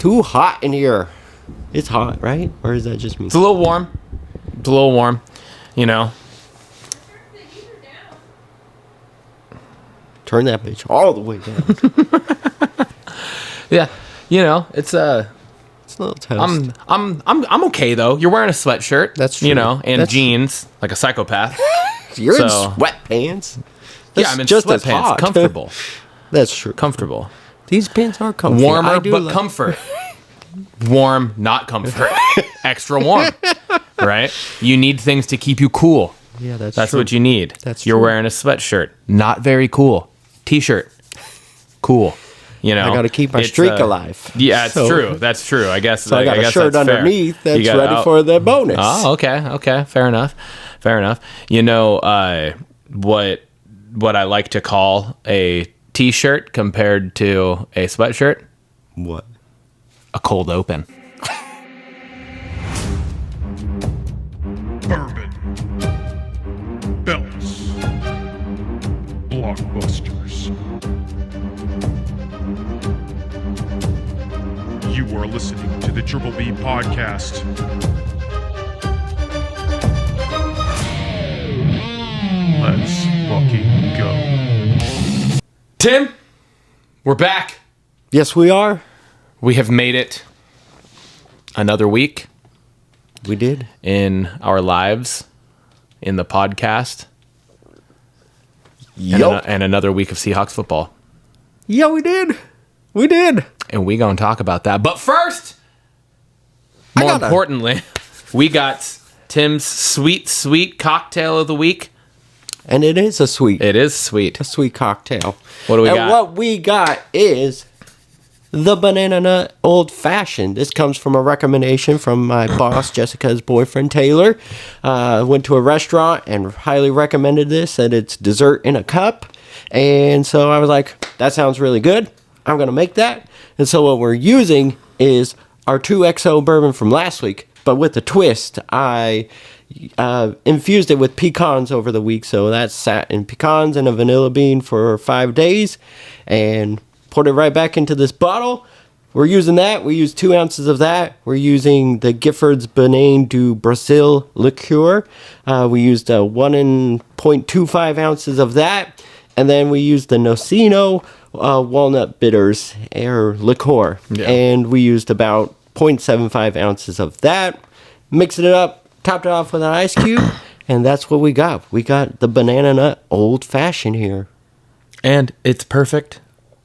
too hot in here. It's hot, right? Or is that just me? It's a little warm. It's a little warm, you know. Turn that bitch all the way down. Yeah, you know, it's a little toast. I'm okay though. You're wearing a sweatshirt. That's true. You know, and That's jeans like a psychopath. You're in sweatpants. Yeah, I'm in just as sweatpants. hot. Comfortable. That's true. Comfortable. These pants are comfortable. Warmer but comfort. Warm, not comfort. Extra warm. Right? You need things to keep you cool. Yeah, that's true. What you need. That's You're true. wearing a sweatshirt. Not very cool. T-shirt. Cool. You know, I got to keep my streak alive. Yeah, it's true. That's true. I guess. So I got a shirt that's underneath fair. that's ready for the bonus. Oh, okay. Fair enough. You know, what I like to call a T-shirt compared to a sweatshirt? What? A cold open. Bourbon. Belts. Blockbusters. You are listening to the Triple B Podcast. Let's fucking go. Tim, we're back. Yes, we are. We have made it another week We did. in our lives in the podcast. Yup. And another week of Seahawks football. Yeah, we did. We did. And we gonna talk about that. But first, more importantly, we got Tim's sweet cocktail of the week. And it is a sweet. It is sweet. A sweet cocktail. What do we got? And what we got is the banana nut old fashioned. This comes from a recommendation from my boss, Jessica's boyfriend, Taylor. Went to a restaurant and highly recommended this. Said it's dessert in a cup. And so I was like, that sounds really good. I'm going to make that. And so what we're using is our 2XO bourbon from last week. But with a twist, I infused it with pecans over the week. So that sat in pecans and a vanilla bean for 5 days. And poured it right back into this bottle. We're using that. We use 2 ounces of that. We're using the Gifford's Banane du Brasil liqueur. We used 1.25 ounces of that. And then we used the Nocino walnut bitters or liqueur. Yeah. And we used about 0.75 ounces of that. Mixed it up, topped it off with an ice cube. And that's what we got. We got the banana nut old fashioned here. And it's perfect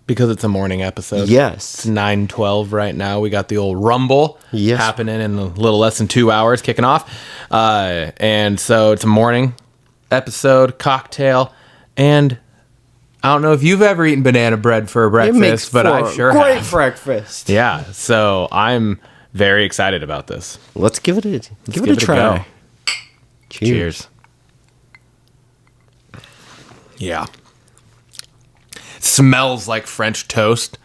because it's a morning episode. Yes. It's 9:12 right now. We got the old Rumble happening in a little less than 2 hours, kicking off. And so it's a morning episode, cocktail, and I don't know if you've ever eaten banana bread for breakfast, but I sure have. Great breakfast. Yeah, so I'm very excited about this. Let's give it a try. Go. Cheers. Yeah. Smells like French toast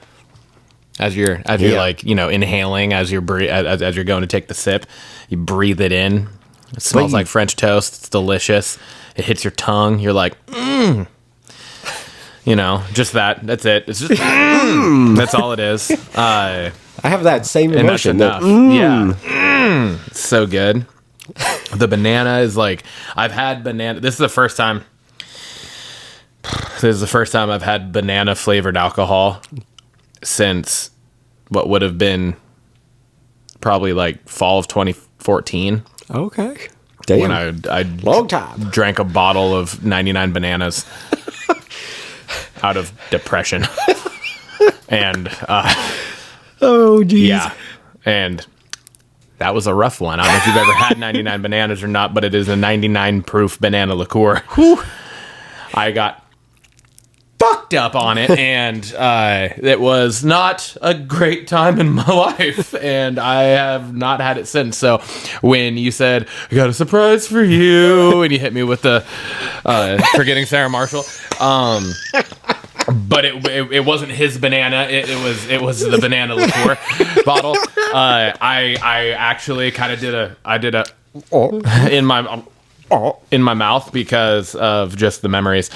as you're like, you know, inhaling as you're as you're going to take the sip. You breathe it in. It smells like French toast. It's delicious. It hits your tongue. You're like, You know, just that. That's it. It's just that's all it is. I have that same And that's emotion. enough. Yeah. It's so good. The banana is like, I've had banana. This is the first time I've had banana flavored alcohol since what would have been probably like fall of 2014. Okay. Damn. When I long time drank a bottle of 99 bananas out of depression. And oh geez. yeah. And that was a rough one. I don't know if you've ever had 99 bananas or not, but it is a 99 proof banana liqueur. Whew. I got fucked up on it, and it was not a great time in my life, and I have not had it since. So when you said, I got a surprise for you, and you hit me with the Forgetting Sarah Marshall, but it wasn't his banana. It was the banana liqueur bottle. I actually kind of did a in my mouth because of just the memories.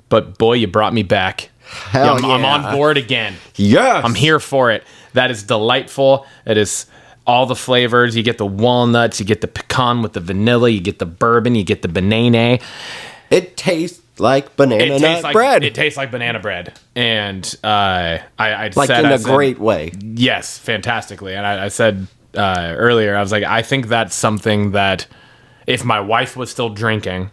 But boy, you brought me back Hell I'm on board again. Yes. I'm here for it. That is delightful. It is all the flavors. You get the walnuts, you get the pecan with the vanilla, you get the bourbon, you get the banana. It tastes like banana nut bread. It tastes like banana bread. And I like said, in a great way. Yes, fantastically. And I said earlier, I was like, I think that's something that if my wife was still drinking,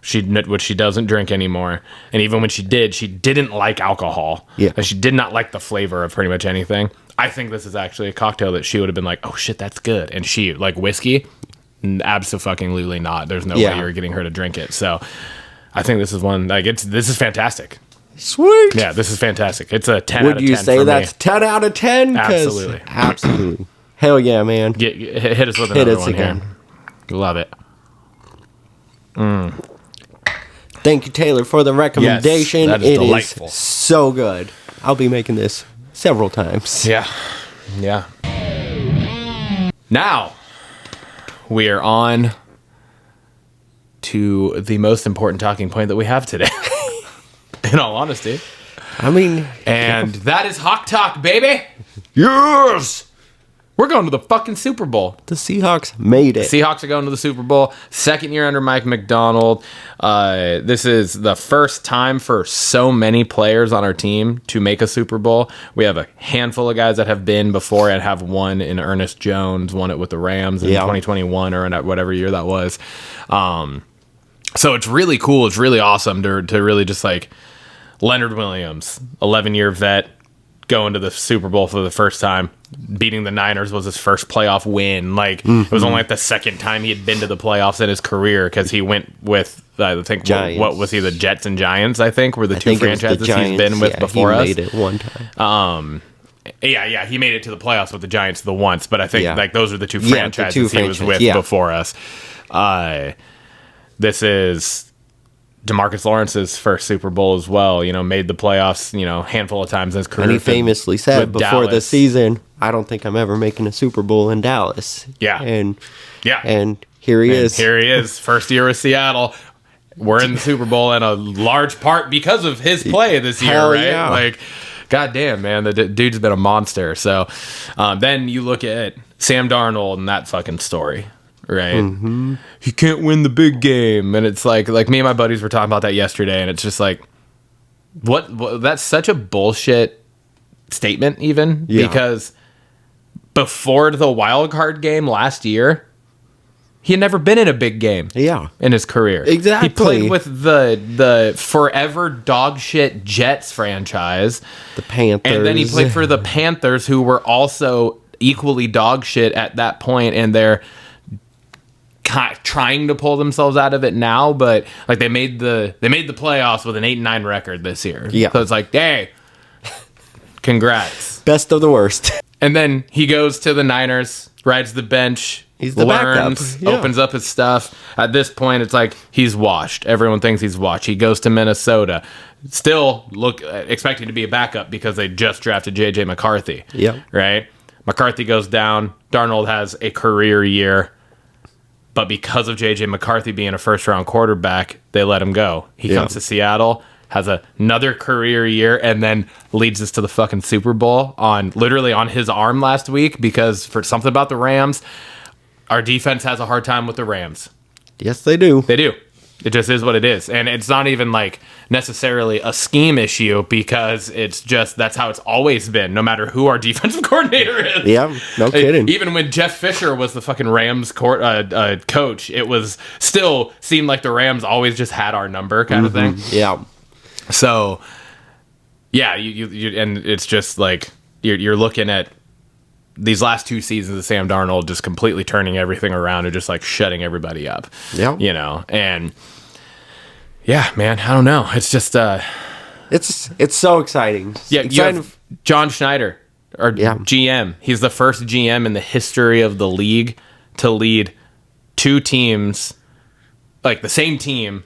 which she doesn't drink anymore, and even when she did, she didn't like alcohol. Yeah. And she did not like the flavor of pretty much anything. I think this is actually a cocktail that she would have been like, oh shit, that's good. And she, like whiskey, absolutely not. There's no way you're getting her to drink it. So I think this is one, like, this is fantastic. Sweet. Yeah, this is fantastic. It's a 10 out of 10 Would you say for that's me. 10 out of 10? Absolutely. Absolutely. Hell yeah, man. Hit us with Hit another us one again. here. Love it. Thank you, Taylor, for the recommendation. Yes, that is delightful. Is so good. I'll be making this several times. Yeah. Now, we are on to the most important talking point that we have today. In all honesty. I mean, And that is Hawk Talk, baby. yes! We're going to the fucking Super Bowl. The Seahawks made it. Seahawks are going to the Super Bowl. Second year under Mike McDonald. This is the first time for so many players on our team to make a Super Bowl. We have a handful of guys that have been before and have won in Ernest Jones, won it with the Rams in 2021 or in whatever year that was. So it's really cool. It's really awesome to really just like Leonard Williams, 11-year vet, going to the Super Bowl for the first time. Beating the Niners was his first playoff win. Like, it was only like the second time he had been to the playoffs in his career because he went with, I think, what was he, the Jets and Giants, I think, were the two franchises he's been with before us. He made it one time. Yeah, he made it to the playoffs with the Giants the once, but I think like those are the two franchises the two he was with before us. This is DeMarcus Lawrence's first Super Bowl as well. You know, made the playoffs, handful of times in his career. And he famously said before the Dallas. season, I don't think I'm ever making a Super Bowl in Dallas. Yeah. And and here he is. Here he is, first year with Seattle. We're in the Super Bowl in a large part because of his play this year, Hell right? yeah. Like, goddamn, man, the dude's been a monster. So then you look at Sam Darnold and that fucking story. Right, He can't win the big game, and it's like me and my buddies were talking about that yesterday, and it's just like, what? That's such a bullshit statement, even because before the wild card game last year, he had never been in a big game. In his career, exactly. He played with the forever dog shit Jets franchise, the Panthers, and then he played for the Panthers, who were also equally dog shit at that point, and they're trying to pull themselves out of it now, but like they made the playoffs with an 8-9 record this year. So it's like, hey, congrats. Best of the worst. And then he goes to the Niners, rides the bench, He's the learns, backup. opens up his stuff. At this point, it's like he's washed. Everyone thinks he's washed. He goes to Minnesota, still expecting to be a backup because they just drafted J.J. McCarthy. Right? McCarthy goes down. Darnold has a career year. But because of J.J. McCarthy being a first-round quarterback, they let him go. He comes to Seattle, has another career year, and then leads us to the fucking Super Bowl literally on his arm last week because for something about the Rams, our defense has a hard time with the Rams. Yes, they do. They do. It just is what it is. And it's not even like necessarily a scheme issue because it's just that's how it's always been, no matter who our defensive coordinator is. Yeah, no kidding. Even when Jeff Fisher was the fucking Rams coach, it was still seemed like the Rams always just had our number kind of thing. Yeah. So, yeah, you and it's just like you're looking at these last two seasons of Sam Darnold just completely turning everything around and just like shutting everybody up. Yeah. And yeah, man, I don't know. It's just it's so exciting. Yeah, you have John Schneider, our GM. He's the first GM in the history of the league to lead two teams, like the same team,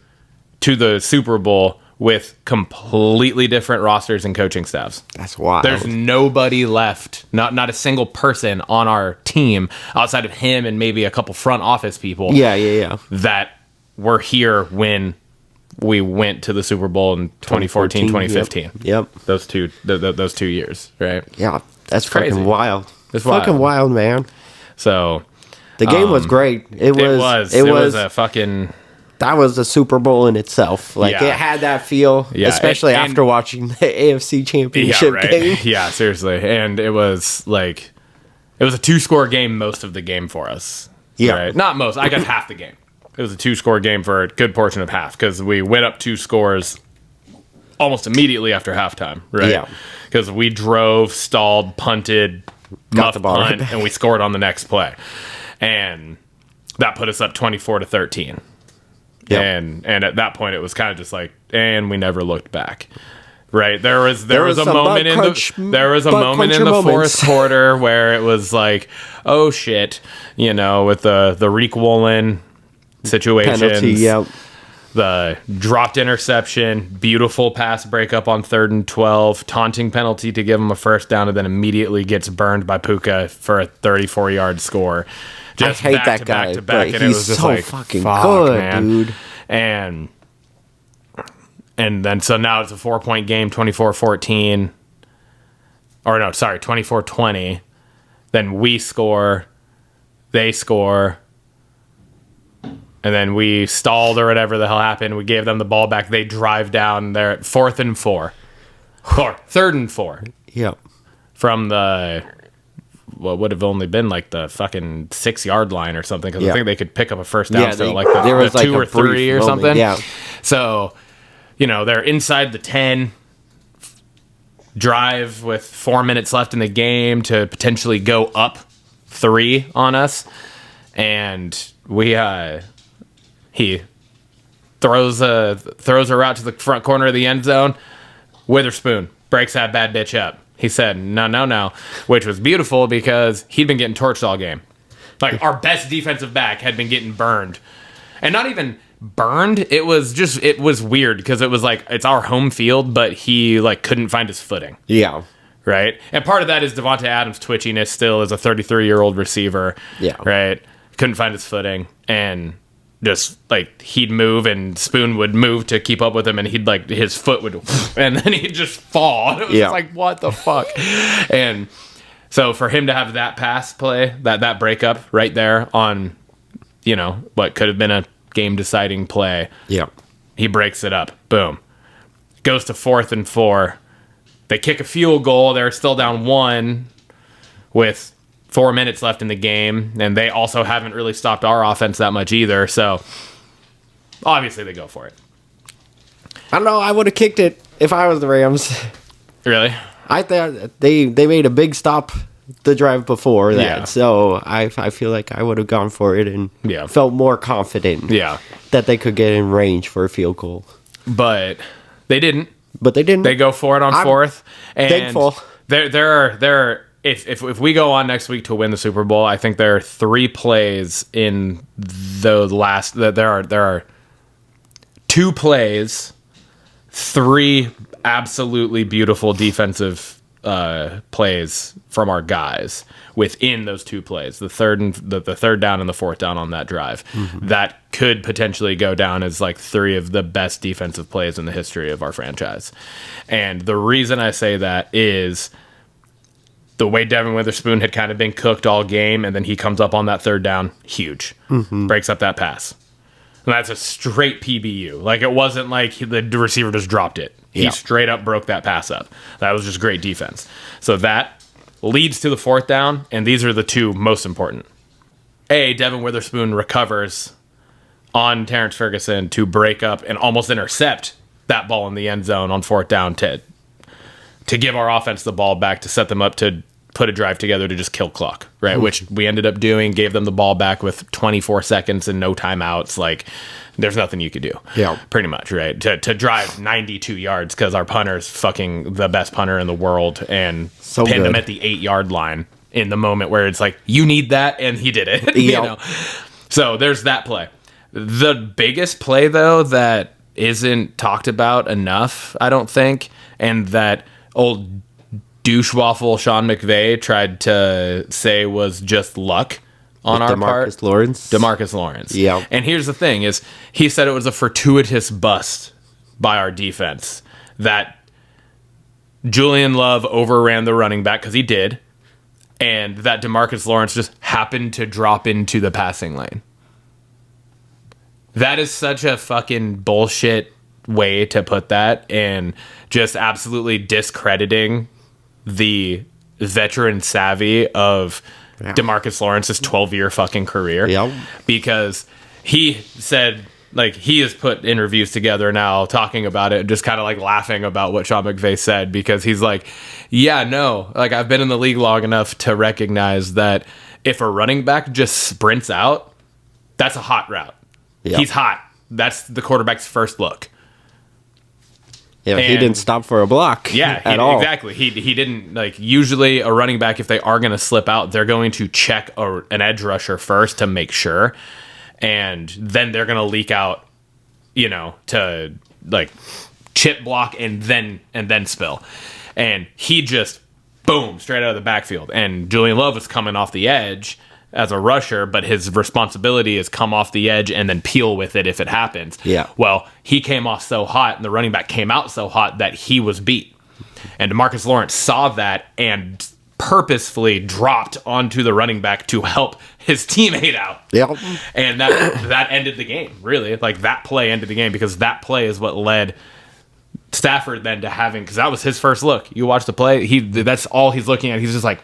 to the Super Bowl with completely different rosters and coaching staffs. That's wild. There's nobody left, not a single person on our team outside of him and maybe a couple front office people. Yeah. That were here when we went to the Super Bowl in 2014, 2015. Yep. Those two years, right? Yeah, that's crazy. fucking wild. It's fucking wild, man. So the game was great. It was a fucking. That was a Super Bowl in itself. Like, Yeah. it had that feel, especially and after watching the AFC Championship game. Yeah, seriously. And it was like, it was a 2-score game most of the game for us. Yeah. Right? Not most. I guess half the game. It was a 2-score game for a good portion of half because we went up 2 scores almost immediately after halftime, right? Yeah. Because we drove, stalled, punted, Got the ball punt, right. and we scored on the next play. And that put us up 24-13. Yep. And at that point, it was kind of just like, and we never looked back. Right, there was a some moment in the fourth quarter where it was like, oh shit, with the Reek Woolen situations, Penalty, yep. the dropped interception, beautiful pass breakup on 3rd and 12, taunting penalty to give him a first down, and then immediately gets burned by Puka for a 34-yard score. Just I hate back that to guy, back to back, but and it was he's just so like, fucking fuck, good, man. dude. And then so now it's a 4-point game, 24-14. Or no, sorry, 24-20. Then we score, they score, and then we stalled or whatever the hell happened. We gave them the ball back. They drive down there at 4th and 4. Or 3rd and 4. Yep. From the what would have only been like the fucking 6-yard line or something, because I think they could pick up a first down. Yeah, So there was the like 2 a or 3 brief or moment, something. yeah. So, they're inside the 10, drive with 4 minutes left in the game to potentially go up 3 on us, and he throws a route to the front corner of the end zone. Witherspoon breaks that bad bitch up. He said, no, which was beautiful because he'd been getting torched all game. Like, our best defensive back had been getting burned. And not even burned, it was weird because it was like, it's our home field, but he, like, couldn't find his footing. Yeah. Right? And part of that is Devontae Adams' twitchiness still as a 33-year-old receiver. Yeah. Right? Couldn't find his footing. And just like he'd move and Spoon would move to keep up with him, and he'd like his foot would and then he'd just fall. And it was just like, what the fuck? And so for him to have that pass play, that breakup right there on what could have been a game deciding play, he breaks it up, boom, goes to 4th and 4. They kick a field goal. They're still down 1 with 4 minutes left in the game, and they also haven't really stopped our offense that much either, so obviously they go for it. I don't know, I would have kicked it if I was the Rams. Really? I thought they made a big stop the drive before that, so I feel like I would have gone for it and felt more confident that they could get in range for a field goal. But they didn't. They go for it on 4th. And thankful. There are if we go on next week to win the Super Bowl, I think there are 3 plays in the last. There are 2 plays, 3 absolutely beautiful defensive plays from our guys within those 2 plays. The third down and the 4th down on that drive, that could potentially go down as like 3 of the best defensive plays in the history of our franchise. And the reason I say that is the way Devin Witherspoon had kind of been cooked all game, and then he comes up on that 3rd down, huge. Breaks up that pass. And that's a straight PBU. Like, it wasn't like the receiver just dropped it. He straight up broke that pass up. That was just great defense. So that leads to the 4th down, and these are the 2 most important. Devin Witherspoon recovers on Terrence Ferguson to break up and almost intercept that ball in the end zone on 4th down to give our offense the ball back, to set them up to put a drive together to just kill clock, right? Which we ended up doing, gave them the ball back with 24 seconds and no timeouts. Like, there's nothing you could do. Yeah. Pretty much, right? To drive 92 yards because our punter's fucking the best punter in the world and pinned him at the 8-yard line in the moment where it's like, you need that, and he did it. So there's that play. The biggest play, though, that isn't talked about enough, I don't think, and that old douche waffle Sean McVay tried to say was just luck, on our part. DeMarcus Lawrence. DeMarcus Lawrence. Yeah. And here's the thing is he said it was a fortuitous bust by our defense that Julian Love overran the running back, because he did, and that DeMarcus Lawrence just happened to drop into the passing lane. That is such a fucking bullshit way to put that, and just absolutely discrediting the veteran savvy of DeMarcus Lawrence's 12-year fucking career. Yep. Because he said, like, he has put interviews together now talking about it and just kind of like laughing about what Sean McVay said, because he's like, yeah, no, like, I've been in the league long enough to recognize that if a running back just sprints out, that's a hot route. Yep. He's hot. That's the quarterback's first look. Yeah, he didn't stop for a block. Yeah, at all. Exactly. He didn't, like, usually a running back, if they are going to slip out, they're going to check an edge rusher first to make sure, and then they're going to leak out, you know, to like chip block and then spill. And he just boom straight out of the backfield. And Julian Love is coming off the edge as a rusher, but his responsibility is come off the edge and then peel with it if it happens. Yeah. Well, he came off so hot, and the running back came out so hot that he was beat. And DeMarcus Lawrence saw that and purposefully dropped onto the running back to help his teammate out. Yep. And that ended the game, really. Like, that play ended the game, because that play is what led Stafford then to having, because that was his first look. You watch the play, that's all he's looking at. He's just like,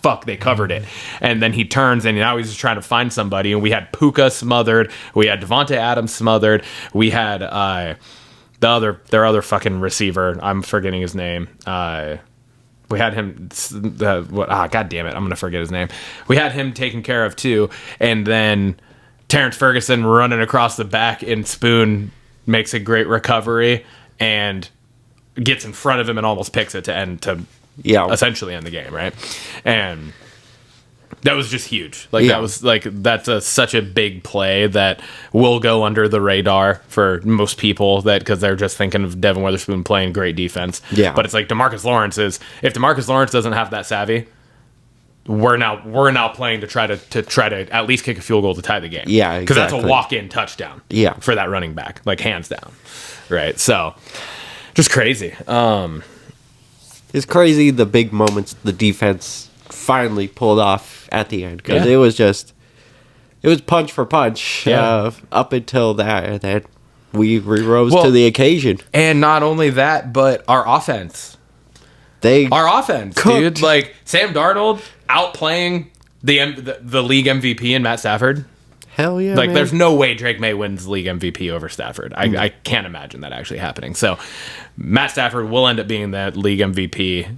fuck, they covered it. And then he turns, and now he's just trying to find somebody. And we had Puka smothered. We had Devontae Adams smothered. We had their other fucking receiver. I'm forgetting his name. We had him. God damn it, I'm gonna forget his name. We had him taken care of too. And then Terrence Ferguson running across the back, and Spoon makes a great recovery and gets in front of him and almost picks it to essentially end the game, right? And that was just huge. Like, that was like, that's such a big play that will go under the radar for most people, that because they're just thinking of Devin Witherspoon playing great defense. Yeah. But it's like if DeMarcus Lawrence doesn't have that savvy, we're now playing to try to at least kick a field goal to tie the game. Yeah, exactly. Because that's a walk-in touchdown. Yeah. For that running back, like, hands down. Right. So just crazy. It's crazy the big moments the defense finally pulled off at the end, because it was punch for punch up until that we rose to the occasion. And not only that, but our offense, cooked. dude. Like, Sam Darnold outplaying the league MVP in Matt Stafford. Hell yeah, Like, man. there's no way Drake May wins league MVP over Stafford. I can't imagine that actually happening. So Matt Stafford will end up being that league MVP,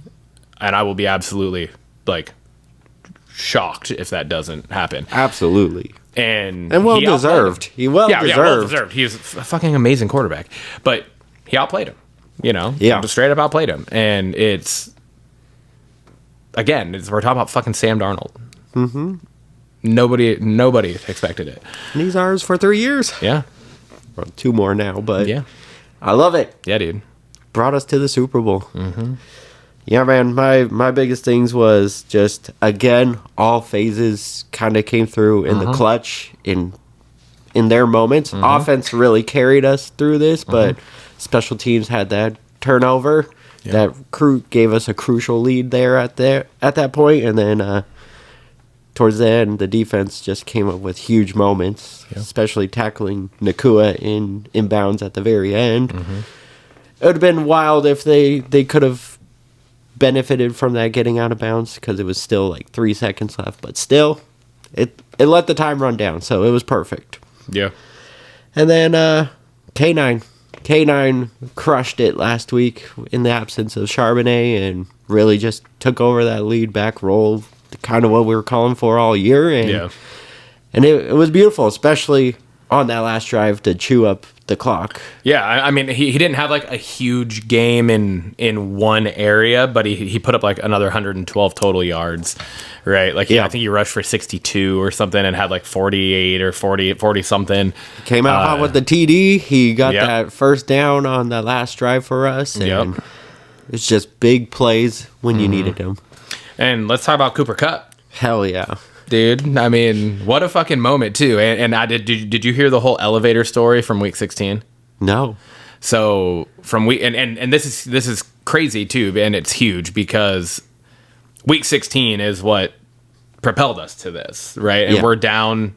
and I will be absolutely, like, shocked if that doesn't happen. Absolutely. And well deserved. Well deserved. He's a fucking amazing quarterback. But he outplayed him, you know? Yeah. Just straight up outplayed him. And it's, again, we're talking about fucking Sam Darnold. Mm-hmm. Nobody expected it. And he's ours for 3 years. Yeah. Well, 2 more now, but Yeah. I love it. Yeah, dude. Brought us to the Super Bowl. Mm-hmm. Yeah, man. My biggest things was just, again, all phases kind of came through in the clutch in their moments. Offense really carried us through this, but special teams had that turnover. That gave us a crucial lead there at that point, and then towards the end, the defense just came up with huge moments, especially tackling Nakua in inbounds at the very end. It would have been wild if they could have benefited from that getting out of bounds, because it was still like 3 seconds left. But still, it let the time run down, so it was perfect. Yeah. And then K9 crushed it last week in the absence of Charbonnet, and really just took over that lead back role, kind of what we were calling for all year. And it was beautiful, especially on that last drive to chew up the clock. Yeah, I mean, he didn't have like a huge game in one area, but he put up like another 112 total yards, right? Like, I think he rushed for 62 or something and had like 48 or 40 something. Came out hot with the TD. He got that first down on the last drive for us. And it's just big plays when you needed them. And let's talk about Cooper Kupp. Hell yeah. dude. I mean, what a fucking moment too. And I did you hear the whole elevator story from week 16? No. So from week and this is crazy too, and it's huge because week 16 is what propelled us to this, right? And we're down.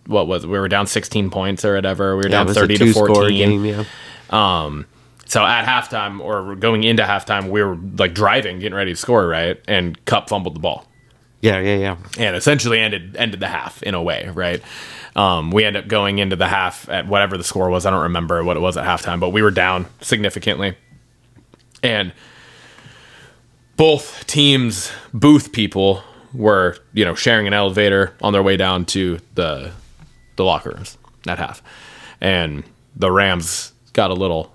What was it? We were down 16 points or whatever. We were down 30 to 14. Game, yeah. So at halftime or going into halftime, we were like driving, getting ready to score, right? And Cup fumbled the ball. Yeah. And essentially ended the half in a way, right? We ended up going into the half at whatever the score was. I don't remember what it was at halftime, but we were down significantly. And both teams' booth people were, sharing an elevator on their way down to the locker rooms at half. And the Rams got a little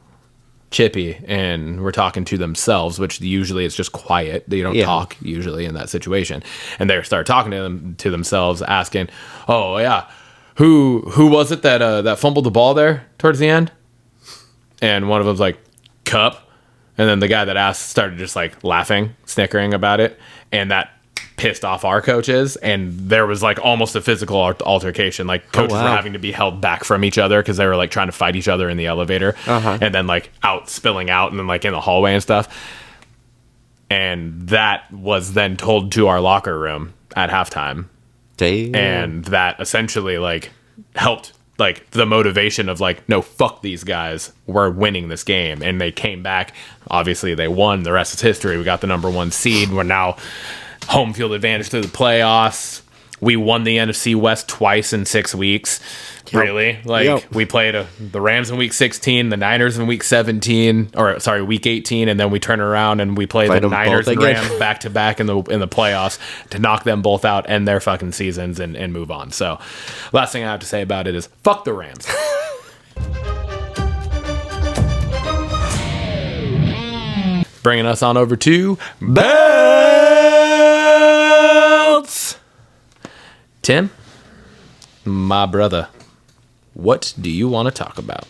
chippy and were talking to themselves, which usually it's just quiet. They don't talk usually in that situation. And they start talking to themselves, asking, "Oh yeah, who was it that fumbled the ball there towards the end?" And one of them's like, "Cup." And then the guy that asked started just like laughing, snickering about it, and that pissed off our coaches, and there was like almost a physical altercation. Like coaches were having to be held back from each other because they were like trying to fight each other in the elevator, and then like spilling out, and then like in the hallway and stuff. And that was then told to our locker room at halftime. Damn. And that essentially like helped like the motivation of like, no, fuck these guys, we're winning this game. And they came back. Obviously they won. The rest is history. We got the number 1 seed. We're now home field advantage through the playoffs. We won the NFC West twice in 6 weeks. Really? Like we played the Rams in week 16, the Niners in week 17, or sorry, week 18, and then we turn around and we play the Niners and Rams back to back in the playoffs to knock them both out, end their fucking seasons, and move on. So, last thing I have to say about it is fuck the Rams. Bringing us on over to belts. Tim, my brother, what do you want to talk about?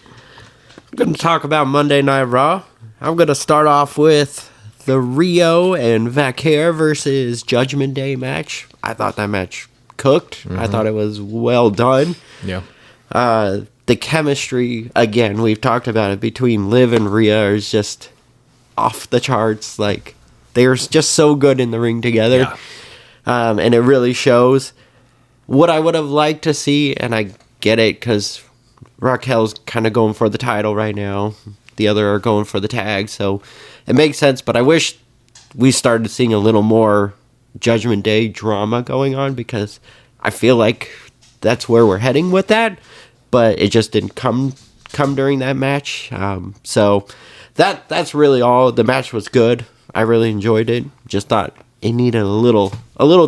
I'm going to talk about Monday Night Raw. I'm going to start off with the Rio and Vaquer versus Judgment Day match. I thought that match cooked. Mm-hmm. I thought it was well done. Yeah. The chemistry, again, we've talked about it, between Liv and Rhea is just off the charts. Like, they're just so good in the ring together. Yeah. And it really shows. What I would have liked to see, and I get it, because Raquel's kind of going for the title right now. The other are going for the tag, so it makes sense. But I wish we started seeing a little more Judgment Day drama going on, because I feel like that's where we're heading with that. But it just didn't come during that match. So that's really all. The match was good. I really enjoyed it. Just thought it needed a little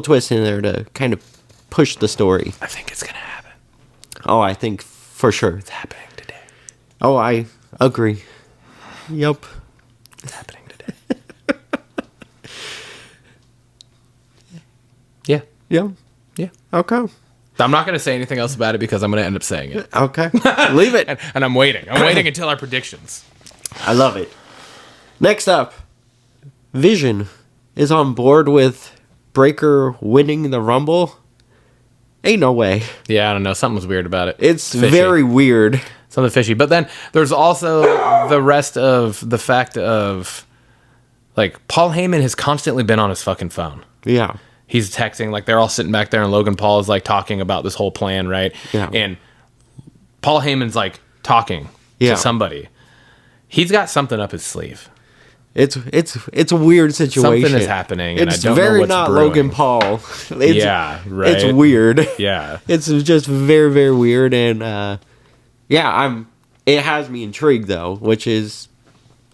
twist in there to kind of push the story. I think it's gonna happen. Oh, I think for sure It's happening today. Oh, I agree. Yep. It's happening today. Yeah. Yep. Yeah. Okay. I'm not going to say anything else about it because I'm going to end up saying it. Okay. Leave it. And I'm waiting. I'm waiting until our predictions. I love it. Next up, Vision is on board with Breaker winning the Rumble. Ain't no way. Yeah, I don't know. Something was weird about it. It's fishy. very weird. Something fishy. But then there's also the rest of the fact of, like, Paul Heyman has constantly been on his fucking phone. Yeah. He's texting, like, they're all sitting back there, and Logan Paul is, like, talking about this whole plan, right? Yeah. And Paul Heyman's, like, talking to somebody. He's got something up his sleeve. It's a weird situation. Something is happening, and It's I don't know very what's not brewing. Logan Paul. Yeah, right. It's weird. Yeah. It's just very, very weird, and it has me intrigued though, which is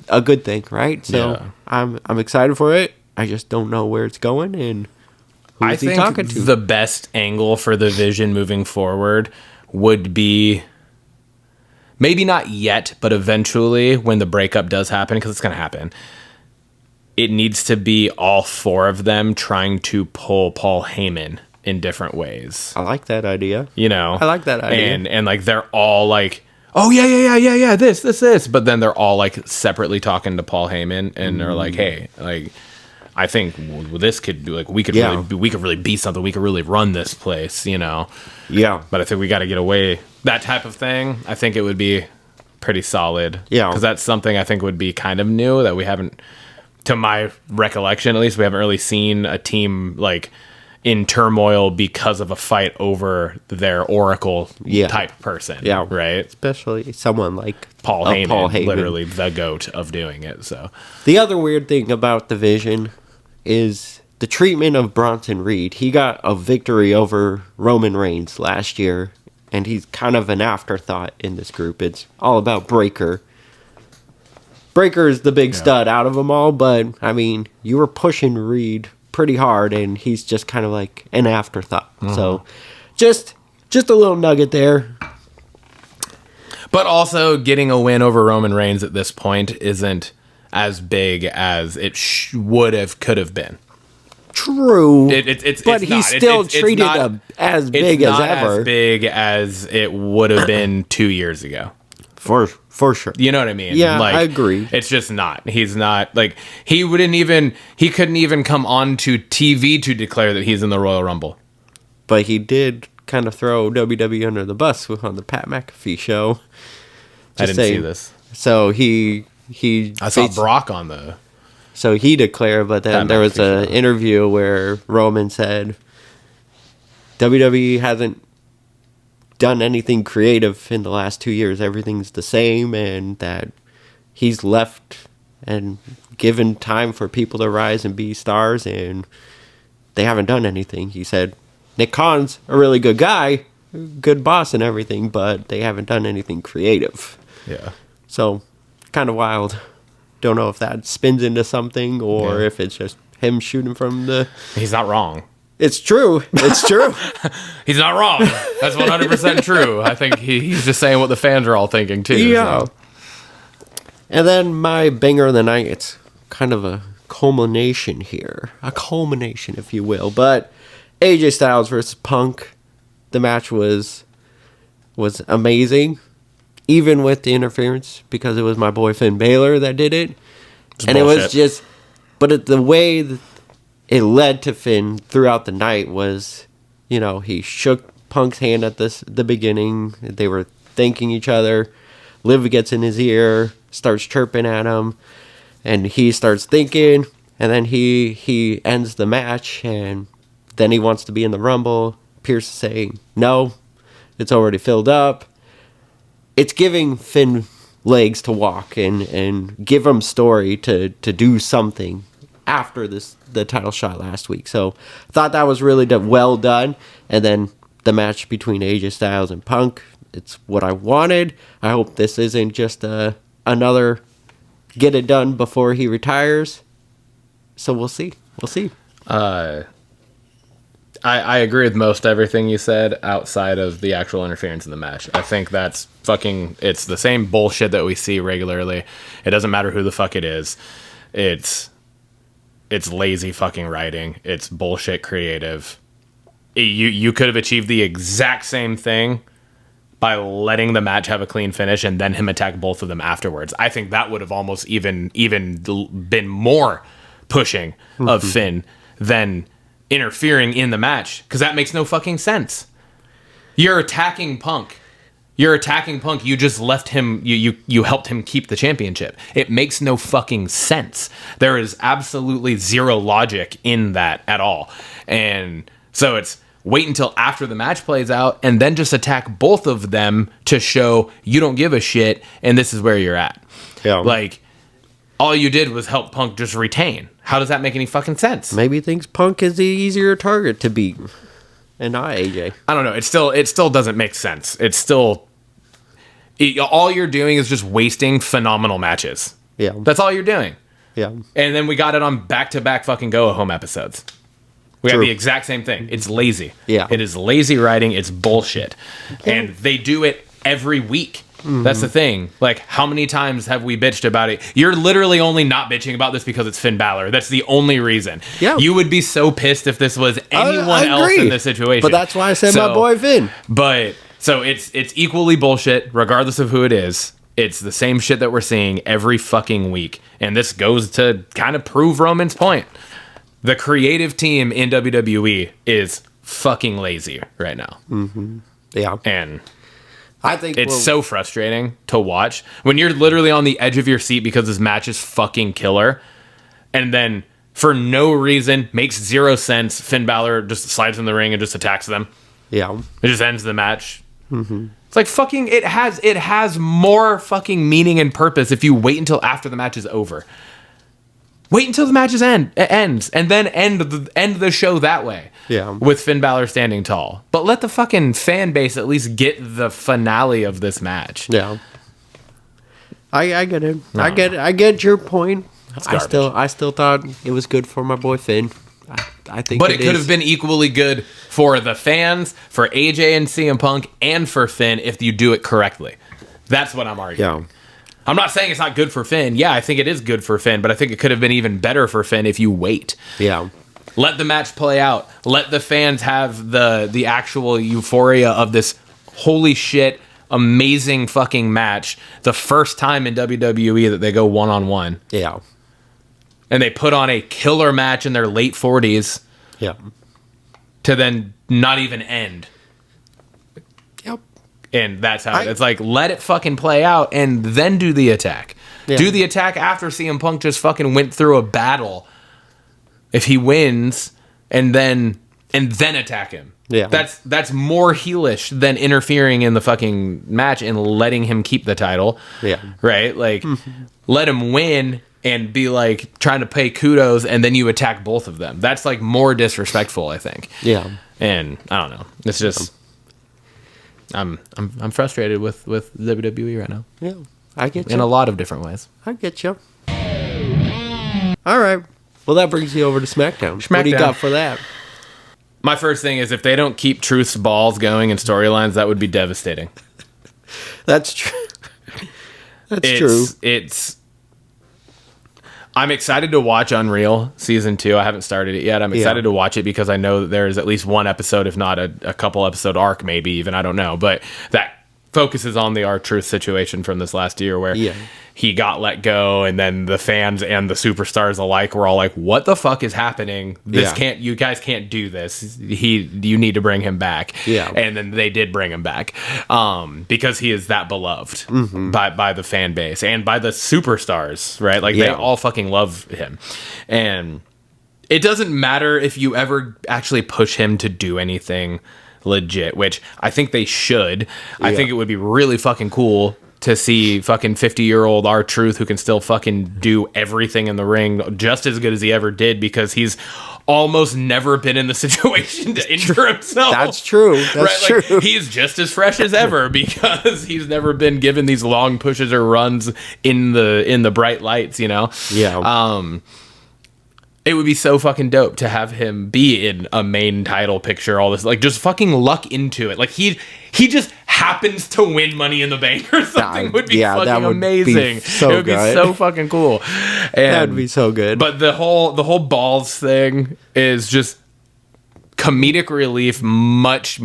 a good thing, right? So Yeah. I'm excited for it. I just don't know where it's going and who I is he think talking to. the best angle for the Vision moving forward would be, maybe not yet, but eventually when the breakup does happen, because it's going to happen, it needs to be all four of them trying to pull Paul Heyman in different ways. I like that idea. You know? I like that idea. And like they're all like, oh yeah, this. But then they're all like separately talking to Paul Heyman and they're like, hey, like, I think this could like we could really be something. We could really run this place, you know. Yeah. But I think we got to get away that type of thing. I think it would be pretty solid. Yeah. Because that's something I think would be kind of new that we haven't, to my recollection at least, we haven't really seen a team like in turmoil because of a fight over their Oracle type person. Yeah. Right. Especially someone like Paul Heyman, Paul Heyman, literally the GOAT of doing it. So the other weird thing about Division is the treatment of Bronson Reed. He got a victory over Roman Reigns last year, and he's kind of an afterthought in this group. It's all about Breaker. Breaker is the big stud out of them all, but I mean, you were pushing Reed pretty hard, and he's just kind of like an afterthought. So, just a little nugget there. But also, getting a win over Roman Reigns at this point isn't as big as it could have been. True, but he's still treated as big as ever. As big as it would have been 2 years ago. For sure. You know what I mean? Yeah, like, I agree. It's just not. He's not like he couldn't even come on to TV to declare that he's in the Royal Rumble. But he did kind of throw WWE under the bus on the Pat McAfee show. I didn't see this. So I saw Brock on the. So he declared, but then there was an interview where Roman said WWE hasn't done anything creative in the last 2 years. Everything's the same, and that he's left and given time for people to rise and be stars, and they haven't done anything. He said Nick Khan's a really good guy, good boss and everything, but they haven't done anything creative. Yeah. So, kind of wild. Don't know if that spins into something or if it's just him shooting from the... He's not wrong. It's true. It's true. He's not wrong. That's 100% true. I think he's just saying what the fans are all thinking, too. Yeah. So. And then my banger of the night, it's kind of a culmination here. A culmination, if you will. But AJ Styles versus Punk, the match was amazing, even with the interference, because it was my boy Finn Balor that did it. And bullshit. It was just... But the way that it led to Finn throughout the night was, you know, he shook Punk's hand at the beginning. They were thanking each other. Liv gets in his ear, starts chirping at him, and he starts thinking, and then he ends the match, and then he wants to be in the Rumble. Pierce is saying, no, it's already filled up. It's giving Finn legs to walk and give him story to do something after the title shot last week. So I thought that was really well done. And then the match between AJ Styles and Punk, it's what I wanted. I hope this isn't just another get it done before he retires. So we'll see. I agree with most everything you said outside of the actual interference in the match. I think that's it's the same bullshit that we see regularly. It doesn't matter who the fuck it is. It's lazy fucking writing. It's bullshit creative. You could have achieved the exact same thing by letting the match have a clean finish and then him attack both of them afterwards. I think that would have almost even been more pushing of Finn than interfering in the match, because that makes no fucking sense. You're attacking Punk. You just left him. You helped him keep the championship. It makes no fucking sense. There is absolutely zero logic in that at all. And so it's wait until after the match plays out and then just attack both of them to show you don't give a shit and this is where you're at. Yeah. Like, all you did was help Punk just retain. How does that make any fucking sense? Maybe he thinks Punk is the easier target to beat and not AJ. I don't know. It still doesn't make sense. All you're doing is just wasting phenomenal matches. Yeah. That's all you're doing. Yeah. And then we got it on back-to-back fucking go-home episodes. We got the exact same thing. It's lazy. Yeah. It is lazy writing. It's bullshit. And they do it every week. That's the thing. Like, how many times have we bitched about it? You're literally only not bitching about this because it's Finn Balor. That's the only reason. Yeah. You would be so pissed if this was anyone else in this situation. But that's why I said my boy Finn. But so it's equally bullshit, regardless of who it is. It's the same shit that we're seeing every fucking week. And this goes to kind of prove Roman's point. The creative team in WWE is fucking lazy right now. Yeah. And I think it's so frustrating to watch when you're literally on the edge of your seat because this match is fucking killer. And then for no reason, makes zero sense, Finn Balor just slides in the ring and just attacks them. Yeah. It just ends the match. It's like fucking, it has more fucking meaning and purpose if you wait until after the match is over. Wait until the match ends, and then end the show that way. Yeah. With Finn Balor standing tall. But let the fucking fan base at least get the finale of this match. Yeah. I get it. I get your point. I still thought it was good for my boy Finn. I think But it could have been equally good for the fans, for AJ and CM Punk, and for Finn if you do it correctly. That's what I'm arguing. Yeah. I'm not saying it's not good for Finn. Yeah, I think it is good for Finn, but I think it could have been even better for Finn if you wait. Yeah. Let the match play out. Let the fans have the actual euphoria of this holy shit, amazing fucking match. The first time in WWE that they go one-on-one. Yeah. And they put on a killer match in their late 40s Yeah. to then not even end. Yep. And that's how it's like, let it fucking play out and then do the attack. Yeah. Do the attack after CM Punk just fucking went through a battle. If he wins and then attack him. Yeah. That's more heelish than interfering in the fucking match and letting him keep the title. Yeah. Right? Like let him win and be like trying to pay kudos and then you attack both of them. That's like more disrespectful, I think. Yeah. And I don't know. It's just I'm frustrated with WWE right now. Yeah. I get In a you. lot of different ways. I get you. All right. Well, that brings you over to SmackDown. What do you SmackDown. got for that? My first thing is if they don't keep Truth's balls going in storylines, that would be devastating. That's true. That's true. I'm excited to watch Unreal Season 2. I haven't started it yet. I'm excited to watch it because I know that there's at least one episode, if not a couple episode arc, maybe even, I don't know. But that focuses on the R-Truth situation from this last year where he got let go and then the fans and the superstars alike were all like, what the fuck is happening? You guys can't do this. You need to bring him back. Yeah. And then they did bring him back because he is that beloved by the fan base and by the superstars, right? Like they all fucking love him. And it doesn't matter if you ever actually push him to do anything legit, which I think they should. I think it would be really fucking cool to see fucking 50-year-old R-Truth who can still fucking do everything in the ring just as good as he ever did because he's almost never been in the situation to injure himself. That's true. That's right? true. Like, he's just as fresh as ever because he's never been given these long pushes or runs in the bright lights, you know? Yeah. It would be so fucking dope to have him be in a main title picture, all this, like, just fucking luck into it. Like, he just happens to win Money in the Bank or something would be fucking that would amazing. be so it would good. be so fucking cool. And, That would be so good. But the whole balls thing is just comedic relief, much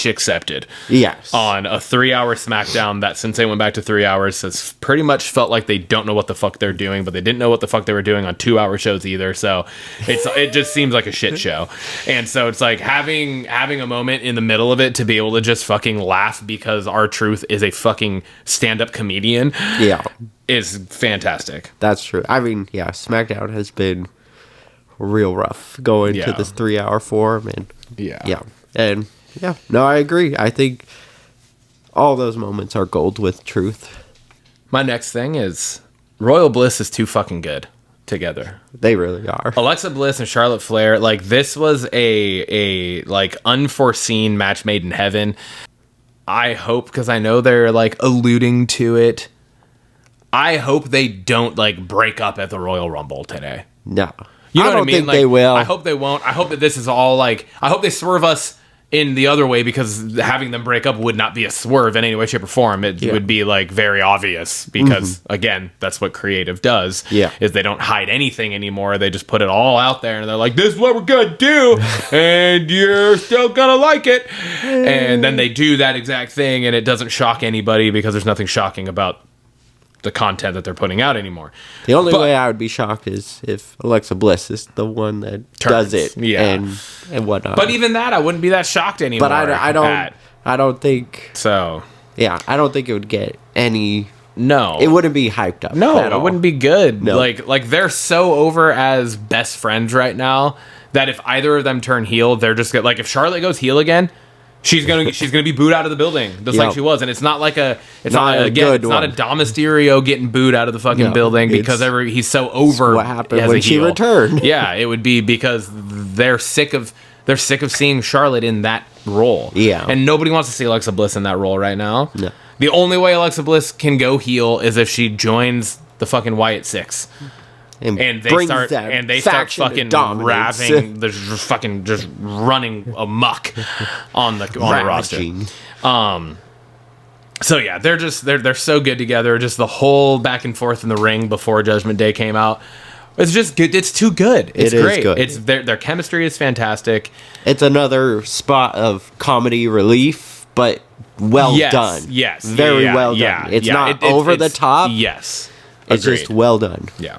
accepted. Yes. On a 3-hour SmackDown that since they went back to 3 hours has pretty much felt like they don't know what the fuck they're doing, but they didn't know what the fuck they were doing on 2-hour shows either. So it just seems like a shit show. And so it's like having a moment in the middle of it to be able to just fucking laugh because R-Truth is a fucking stand-up comedian. Yeah. Is fantastic. That's true. I mean, SmackDown has been real rough going to this 3-hour form and and no, I agree. I think all those moments are gold with Truth. My next thing is Royal Bliss is too fucking good together. They really are. Alexa Bliss and Charlotte Flair, like this was a like unforeseen match made in heaven. I hope, because I know they're like alluding to it, I hope they don't like break up at the Royal Rumble today. No. You know I what I don't mean? think Like, they will. I hope they won't. I hope that this is all like, I hope they swerve us in the other way because having them break up would not be a swerve in any way, shape, or form. It would be like very obvious because again, that's what creative does. Is they don't hide anything anymore. They just put it all out there and they're like, this is what we're gonna do and you're still gonna like it. And then they do that exact thing and it doesn't shock anybody because there's nothing shocking about the content that they're putting out anymore. The only way I would be shocked is if Alexa Bliss is the one that does it, and whatnot. But even that, I wouldn't be that shocked anymore. But I don't think so. Yeah, I don't think it would get any. No, it wouldn't be hyped up. No, it wouldn't be good. No. Like they're so over as best friends right now that if either of them turn heel, they're just like if Charlotte goes heel again. She's gonna be booed out of the building, just like she was, and it's not like it's not a Dom Mysterio getting booed out of the fucking building because he's so over. What happened when she returned? Yeah, it would be because they're sick of seeing Charlotte in that role. Yeah, and nobody wants to see Alexa Bliss in that role right now. No. The only way Alexa Bliss can go heel is if she joins the fucking Wyatt Six. And they start fucking raving, just running amok on the roster. So yeah, they're so good together. Just the whole back and forth in the ring before Judgment Day came out. It's just good. It's too good. It's great. Good. It's their chemistry is fantastic. It's another spot of comedy relief, but well done. Yes, very well done. Yeah, it's not over the top. Yes, it's just well done. Yeah.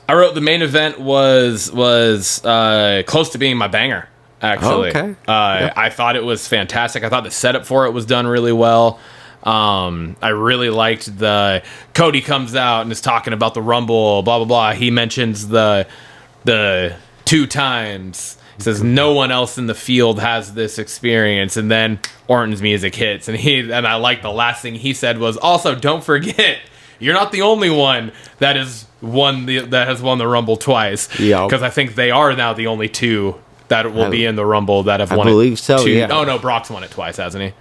I wrote the main event was close to being my banger, actually. Oh, okay. I thought it was fantastic. I thought the setup for it was done really well. I really liked the Cody comes out and is talking about the Rumble, blah blah blah. He mentions the 2 times. He says no one else in the field has this experience, and then Orton's music hits, and I like the last thing he said was also don't forget. You're not the only one that has won the Rumble twice. Yeah, because I think they are now the only 2 that will be in the Rumble that have won it. I believe so. Yeah. Oh no, Brock's won it twice, hasn't he?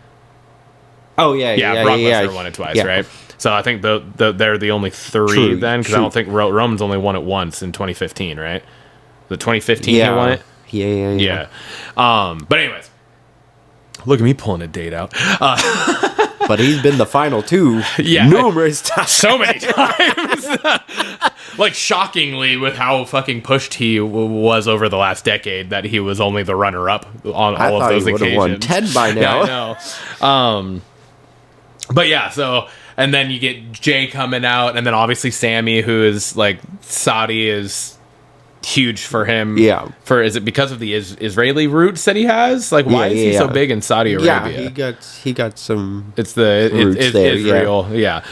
Oh yeah. Brock Lesnar won it twice, right? So I think they're the only 3 then, because I don't think Roman's only won it once in 2015, right? The 2015 he won it. Yeah. But anyways, look at me pulling a date out. But he's been the final 2 numerous times. So many times. Like, shockingly, with how fucking pushed he was over the last decade, that he was only the runner-up on all of those occasions. I thought he would have won 10 by now. Yeah, I know. But yeah, so... And then you get Jay coming out, and then obviously Sammy, who is, like, Saudi is... huge for him. Yeah. Is it because of the Israeli roots that he has? Like, why is he so big in Saudi Arabia? Yeah, he got some. It's Israel. Yeah.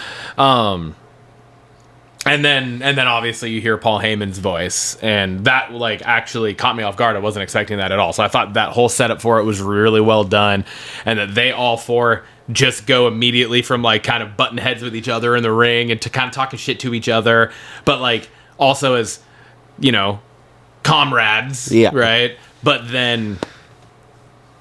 And then obviously you hear Paul Heyman's voice, and that like actually caught me off guard. I wasn't expecting that at all. So I thought that whole setup for it was really well done, and that they all 4 just go immediately from like kind of butting heads with each other in the ring and to kind of talking shit to each other, but like also as comrades, right? But then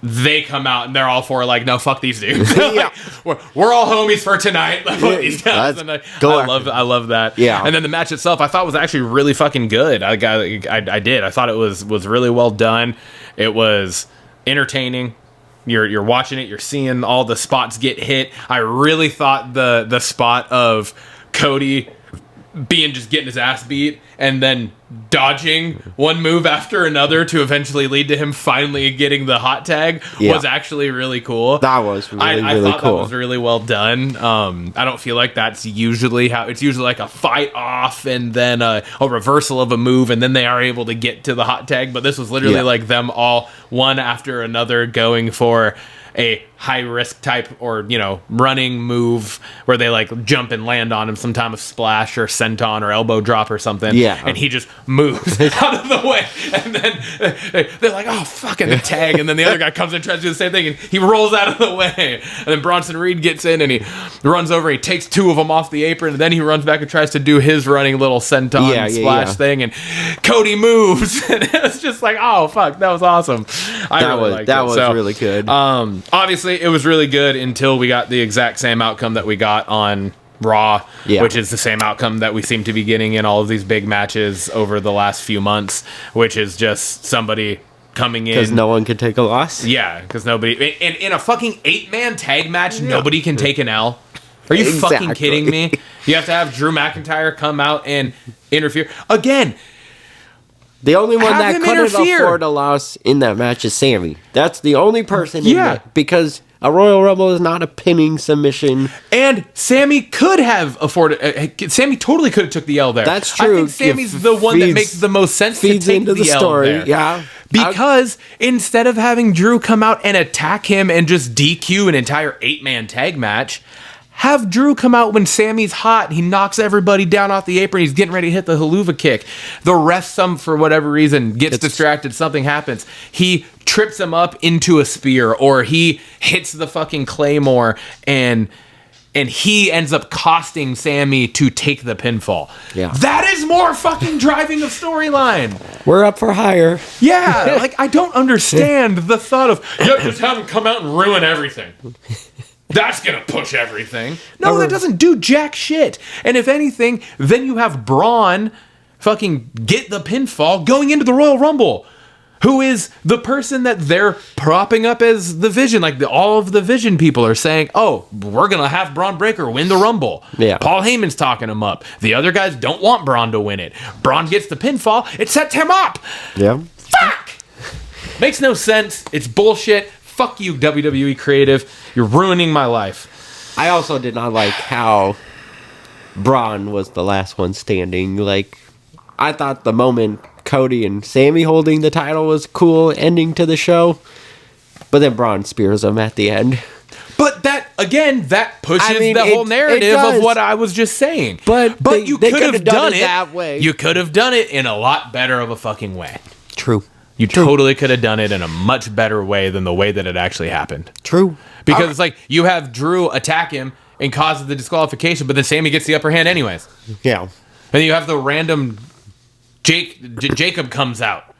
they come out and they're all 4 like, no, fuck these dudes. Like, we're all homies for tonight. Like, fuck these guys. And I love that. Yeah. And then the match itself, I thought was actually really fucking good. I did. I thought it was really well done. It was entertaining. You're watching it. You're seeing all the spots get hit. I really thought the spot of Cody getting his ass beat and then dodging one move after another to eventually lead to him finally getting the hot tag was actually really cool. That was really I thought cool. That was really well done. I don't feel like that's usually how it's usually like a fight off and then a reversal of a move and then they are able to get to the hot tag, but this was literally like them all one after another going for a high risk type or running move where they like jump and land on him, some time of splash or senton or elbow drop or something, and he just moves out of the way, and then they're like, oh fucking the tag, and then the other guy comes and tries to do the same thing and he rolls out of the way, and then Bronson Reed gets in and he runs over, he takes 2 of them off the apron, and then he runs back and tries to do his running little senton splash thing, and Cody moves and it was just like, oh fuck, that was awesome. That was really good. Obviously it was really good until we got the exact same outcome that we got on Raw, which is the same outcome that we seem to be getting in all of these big matches over the last few months, which is just somebody coming in because no one can take a loss. Yeah, because nobody in a fucking 8-man tag match, nobody can take an L. Are you fucking kidding me? You have to have Drew McIntyre come out and interfere again. The only one that couldn't afford a loss in that match is Sammy. That's the only person in it, because A Royal Rumble is not a pinning submission. And Sammy could have afforded. Sammy totally could have took the L there. That's true. I think Sammy's the one that makes the most sense to take into the L story. there. Yeah. Because instead of having Drew come out and attack him and just DQ an entire 8-man tag match, have Drew come out when Sammy's hot. He knocks everybody down off the apron. He's getting ready to hit the haluva kick. The ref, for whatever reason, gets distracted. Something happens. He trips him up into a spear, or he hits the fucking claymore, and he ends up costing Sammy to take the pinfall. Yeah. That is more fucking driving of storyline. We're up for hire. Yeah, like, I don't understand the thought of, just have him come out and ruin everything. That's gonna push everything. No, that doesn't do jack shit. And if anything, then you have Braun fucking get the pinfall going into the Royal Rumble, who is the person that they're propping up as the Vision. Like, all of the Vision people are saying, oh, we're gonna have Braun Breaker win the Rumble. Yeah. Paul Heyman's talking him up. The other guys don't want Braun to win it. Braun gets the pinfall. It sets him up. Yeah. Fuck! Makes no sense. It's bullshit. Fuck you, WWE creative. You're ruining my life. I also did not like how Braun was the last one standing. Like, I thought the moment Cody and Sammy holding the title was cool ending to the show, but then Braun spears him at the end. But that, again, that pushes the whole narrative of what I was just saying. But you could have done it that way. You could have done it in a lot better of a fucking way. True. You totally could have done it in a much better way than the way that it actually happened. True. Because it's like, you have Drew attack him and causes the disqualification, but then Sammy gets the upper hand anyways. Yeah. And then you have the random Jacob comes out.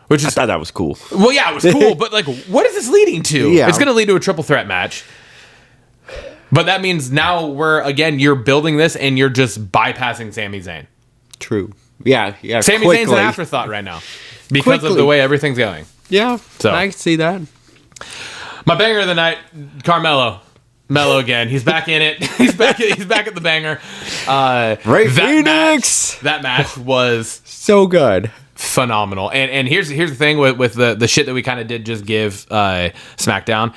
Which is, I thought that was cool. well, yeah, it was cool, but like, what is this leading to? Yeah. It's going to lead to a triple threat match. But that means now you're building this and you're just bypassing Sami Zayn. True. Yeah. Sami Zayn's an afterthought right now because of the way everything's going. Yeah. So I can see that. My banger of the night, Carmelo. Mello again. He's back in it. He's back at the banger. Ray Phoenix. That match was So good. phenomenal. And here's the thing with the shit that we kind of did just give SmackDown.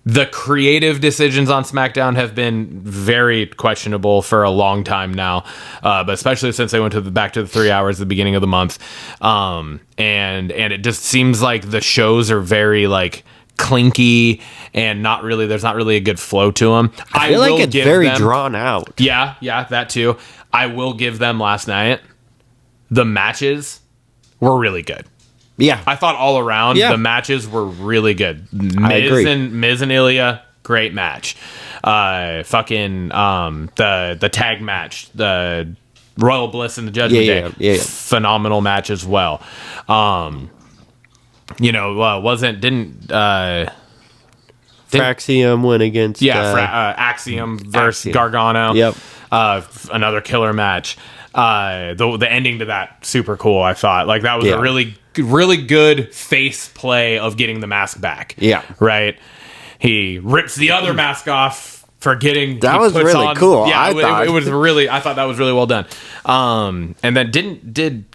The creative decisions on SmackDown have been very questionable for a long time now, but especially since they went back to the 3 hours at the beginning of the month. And it just seems like the shows are very like clinky and there's not really a good flow to them. I feel like it's very drawn out. Yeah, that too. I will give them last night. The matches were really good. Yeah. I thought all around the matches were really good. Miz and Ilya, great match. The tag match, the Royal Bliss and the Judgment Day, phenomenal match as well. Fraxium went against Axiom versus Gargano. Yep. Another killer match. The ending to that, super cool. I thought like that was a really good face play of getting the mask back. Yeah. Right. He rips the other mask off, forgetting that was really cool. Yeah, it was really. I thought that was really well done. And then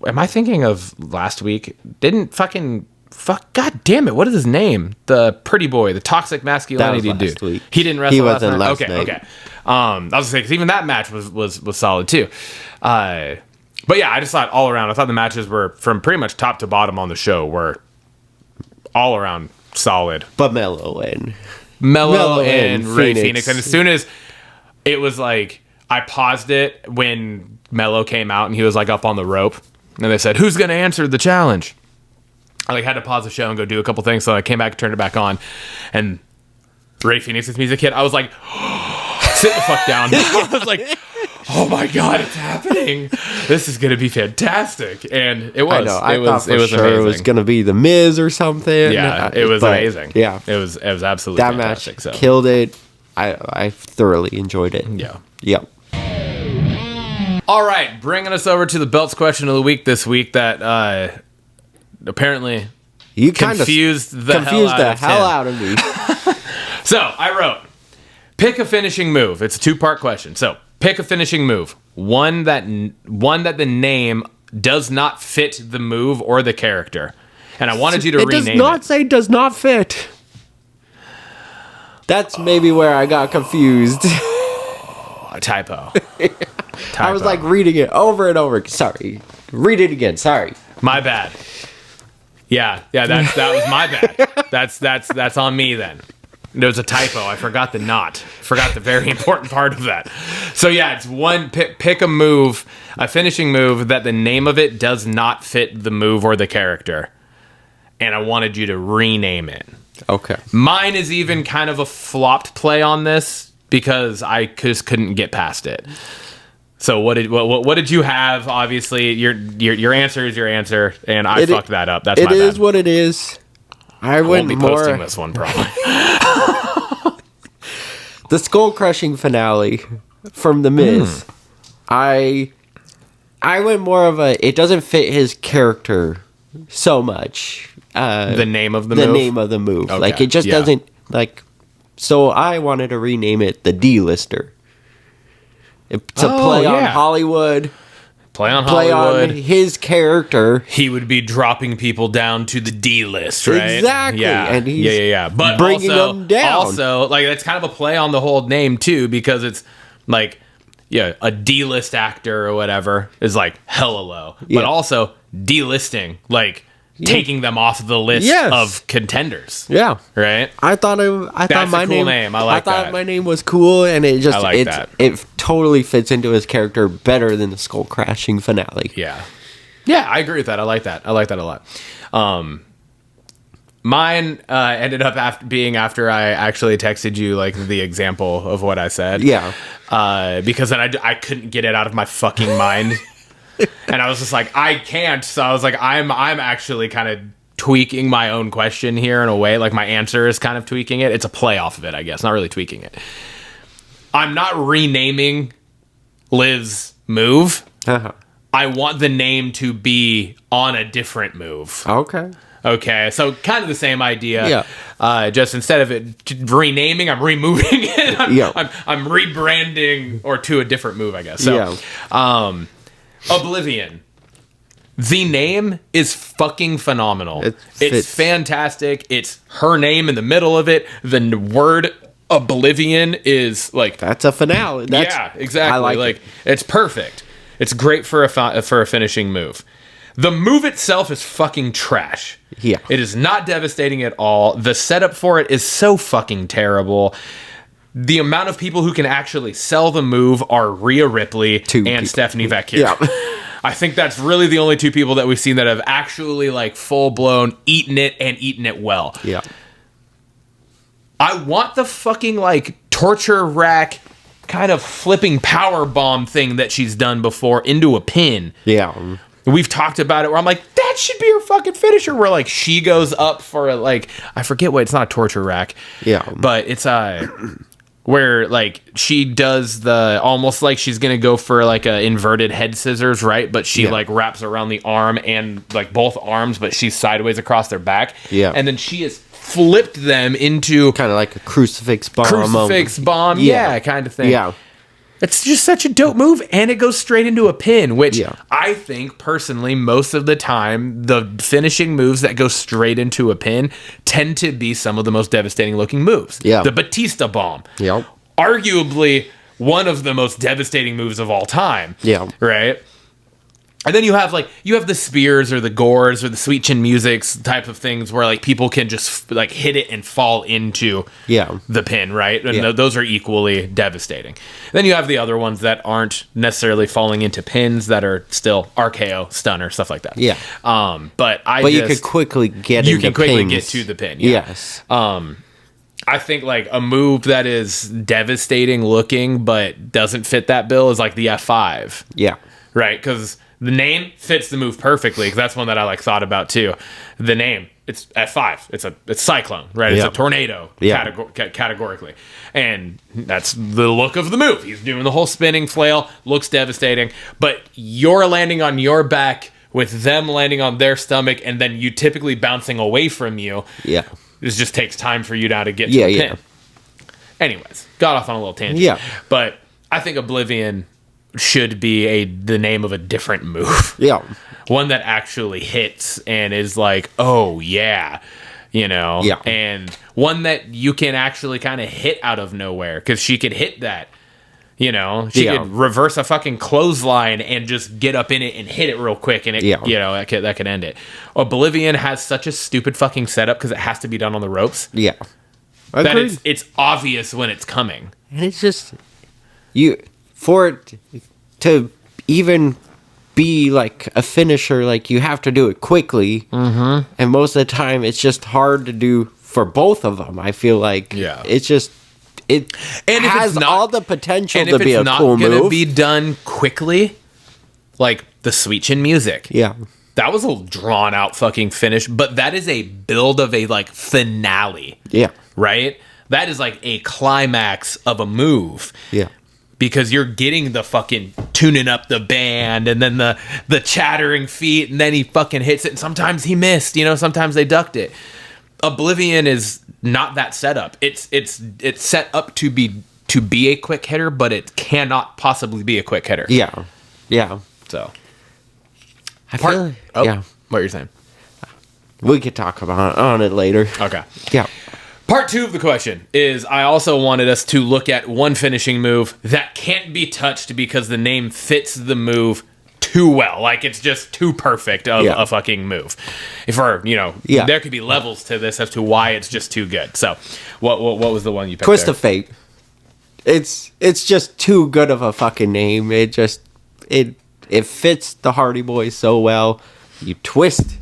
am I thinking of last week? God damn it! What is his name? The pretty boy, the toxic masculinity dude. Week. He didn't wrestle last night. Last night. Okay. I was gonna say because even that match was solid too. But yeah, I just thought all around. I thought the matches were from pretty much top to bottom on the show were all around solid. But Mello and Ray Phoenix. And as soon as it was like, I paused it when Mello came out and he was like up on the rope, and they said, "Who's gonna answer the challenge?" I had to pause the show and go do a couple things, so I came back, turned it back on, and Ray Phoenix's music hit. I was like, sit the fuck down. I was like, oh my god, it's happening. This is gonna be fantastic. And it was. I thought it was sure amazing. it was gonna be the Miz or something. Yeah, it was amazing. Yeah. It was absolutely that fantastic. match killed it. I thoroughly enjoyed it. Yeah. Yep. All right, bringing us over to the belts question of the week this week that apparently you kind of confused the hell out of me. So I wrote, pick a finishing move. It's a 2-part question. So pick a finishing move. One that the name does not fit the move or the character. And I wanted you to rename it. It does not say does not fit. That's maybe where I got confused. Typo. I was like reading it over and over. Sorry. Read it again. Sorry. My bad. Yeah, that was my bad. That's on me then. There was a typo. I forgot the not. Forgot the very important part of that. So yeah, it's one pick a move, a finishing move that the name of it does not fit the move or the character. And I wanted you to rename it. Okay. Mine is even kind of a flopped play on this because I just couldn't get past it. So what did you have? Obviously, your answer is your answer, and I fucked that up. That's my bad. It is what it is. I went won't be more posting this one probably. the skull crushing finale from The Miz. I went more of a. It doesn't fit his character so much. The name of the move. The name of the move. Okay, like it just doesn't like. So I wanted to rename it the D-lister. It's a play on Hollywood. Play on Play Hollywood. on his character. He would be dropping people down to the D list, right? Exactly. Yeah. And he's But bringing them down. Also, like that's kind of a play on the whole name too, because it's like, a D-list actor or whatever is like hella low, but also delisting, like taking them off the list of contenders. Yeah. Right. I thought That's my a cool name. I thought that. My name was cool, and it just it totally fits into his character better than the skull crashing finale. Yeah, I agree with that. I like that a lot. Mine ended up being after I actually texted you like the example of what I said. Yeah, because then I couldn't get it out of my fucking mind. And I was just like, I can't. So I was like, I'm actually kind of tweaking my own question here in a way. Like my answer is kind of tweaking it. It's a play off of it, I guess. Not really tweaking it. I'm not renaming Liv's move. Uh-huh. I want the name to be on a different move. Okay, so kind of the same idea. Yeah. Just instead of it renaming, I'm removing it. I'm rebranding or to a different move, I guess. So, Oblivion. The name is fucking phenomenal. It's fantastic. It's her name in the middle of it. The word Oblivion is like... That's a finale. Exactly. I like it. It's perfect. It's great for a finishing move. The move itself is fucking trash. Yeah. It is not devastating at all. The setup for it is so fucking terrible. The amount of people who can actually sell the move are Rhea Ripley and Stephanie Vecchio. Yeah. I think that's really the only two people that we've seen that have actually like full blown eaten it well. Yeah. I want the fucking like torture rack kind of flipping power bomb thing that she's done before into a pin. Yeah. We've talked about it where I'm like, that should be her fucking finisher, where like she goes up for like, I forget what, it's not a torture rack. Yeah. But it's where like she does the almost like she's gonna go for like a inverted head scissors, right? But she like wraps around the arm and like both arms, but she's sideways across their back. Yeah. And then she has flipped them into kind of like a crucifix bomb. Yeah, kind of thing. Yeah. It's just such a dope move, and it goes straight into a pin, which I think, personally, most of the time, the finishing moves that go straight into a pin tend to be some of the most devastating-looking moves. Yeah. The Batista Bomb. Yep. Arguably one of the most devastating moves of all time. Yeah. Right? And then you have the spears or the gores or the sweet chin musics type of things where like people can just like hit it and fall into the pin, right? And those are equally devastating. Then you have the other ones that aren't necessarily falling into pins that are still RKO, stunner, stuff like that. Yeah. But you could quickly get to the pin. Yeah. Yes. I think like a move that is devastating looking but doesn't fit that bill is like the F5. Yeah. Right, because the name fits the move perfectly, because that's one that I like thought about too. The name, it's F5. It's Cyclone, right? It's a tornado categorically. And that's the look of the move. He's doing the whole spinning flail, looks devastating, but you're landing on your back with them landing on their stomach, and then you typically bouncing away from you. Yeah. It just takes time for you now to get to the pin. Anyways, got off on a little tangent. Yeah. But I think Oblivion should be the name of a different move. Yeah. One that actually hits and is like, oh yeah, you know? Yeah. And one that you can actually kind of hit out of nowhere, because she could hit that. You know, she could reverse a fucking clothesline and just get up in it and hit it real quick, and it, you know, that could end it. Oblivion has such a stupid fucking setup because it has to be done on the ropes. Yeah, that it's obvious when it's coming, and it's just for it to even be like a finisher, like you have to do it quickly, and most of the time it's just hard to do for both of them. I feel like it's just. It has all the potential to be a cool move. And if it's not going to be done quickly, like the Sweet Chin Music. Yeah. That was a drawn out fucking finish, but that is a build of a like finale. Yeah. Right? That is like a climax of a move. Yeah. Because you're getting the fucking tuning up the band and then the chattering feet, and then he fucking hits it, and sometimes he missed, you know, sometimes they ducked it. Oblivion is not that setup. It's set up to be a quick hitter, but it cannot possibly be a quick hitter. Yeah. Yeah. So what you're saying? We could talk about on it later. Okay. Yeah. Part 2 of the question is, I also wanted us to look at one finishing move that can't be touched because the name fits the move too well. Like, it's just too perfect of a fucking move. There could be levels to this as to why it's just too good. So, what was the one you picked? Twist of Fate. It's just too good of a fucking name. It fits the Hardy Boys so well. You twist.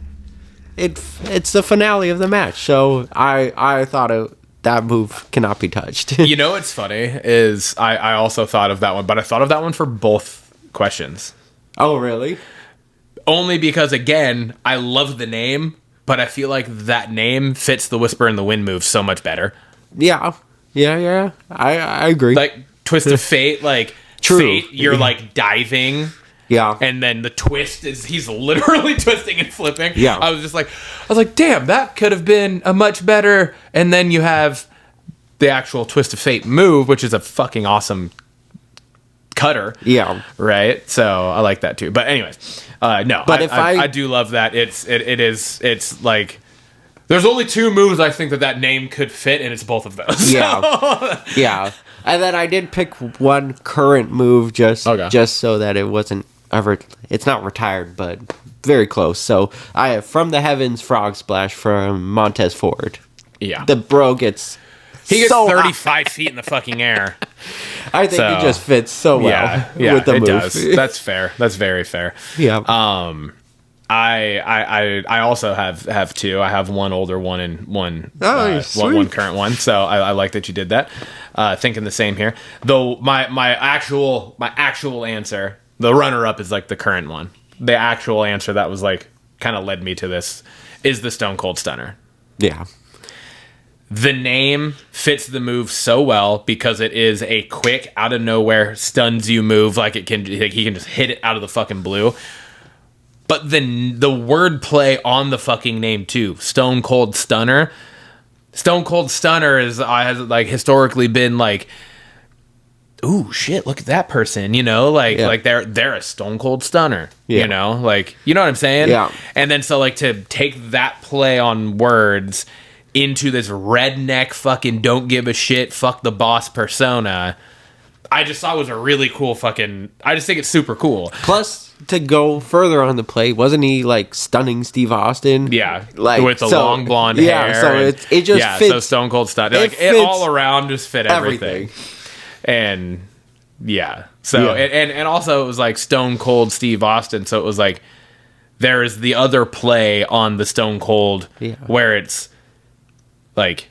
It's the finale of the match. So I thought that move cannot be touched. You know what's funny is I also thought of that one, but I thought of that one for both questions. Oh, really? Only because, again, I love the name, but I feel like that name fits the Whisper in the Wind move so much better. Yeah. I agree. Like, Twist of Fate, like, True. Fate, you're, like, diving. Yeah. And then the twist is he's literally twisting and flipping. Yeah. I was like, damn, that could have been a much better. And then you have the actual Twist of Fate move, which is a fucking awesome cutter. Yeah. Right. So I like that too. But anyways, no. But I do love that. It's like there's only 2 moves I think that name could fit, and it's both of those. Yeah. Yeah. And then I did pick one current move just so that it wasn't ever. It's not retired, but very close. So I have From the Heavens Frog Splash from Montez Ford. Yeah. The bro gets. He gets so 35 feet in the fucking air. I think it just fits so well with the move. Does. That's fair. That's very fair. Yeah. I also have 2. I have one older one and one current one. So I like that you did that. Thinking the same here. Though my actual answer, the runner up is like the current one. The actual answer that was like kind of led me to this is the Stone Cold Stunner. Yeah. The name fits the move so well because it is a quick, out of nowhere, stuns you move. Like he can just hit it out of the fucking blue. But then the wordplay on the fucking name too, Stone Cold Stunner. Stone Cold Stunner has like historically been like, ooh shit, look at that person, you know, like they're a Stone Cold Stunner, you know, like, you know what I'm saying? Yeah. And then so like to take that play on words into this redneck fucking don't give a shit, fuck the boss persona, I just thought was a really cool fucking. I just think it's super cool. Plus, to go further on the play, wasn't he like stunning Steve Austin? Yeah, like with the long blonde hair. Yeah, so it just fits. So Stone Cold Stunner, like it all around just fit everything. And yeah, so and also it was like Stone Cold Steve Austin, so it was like there is the other play on the Stone Cold where it's like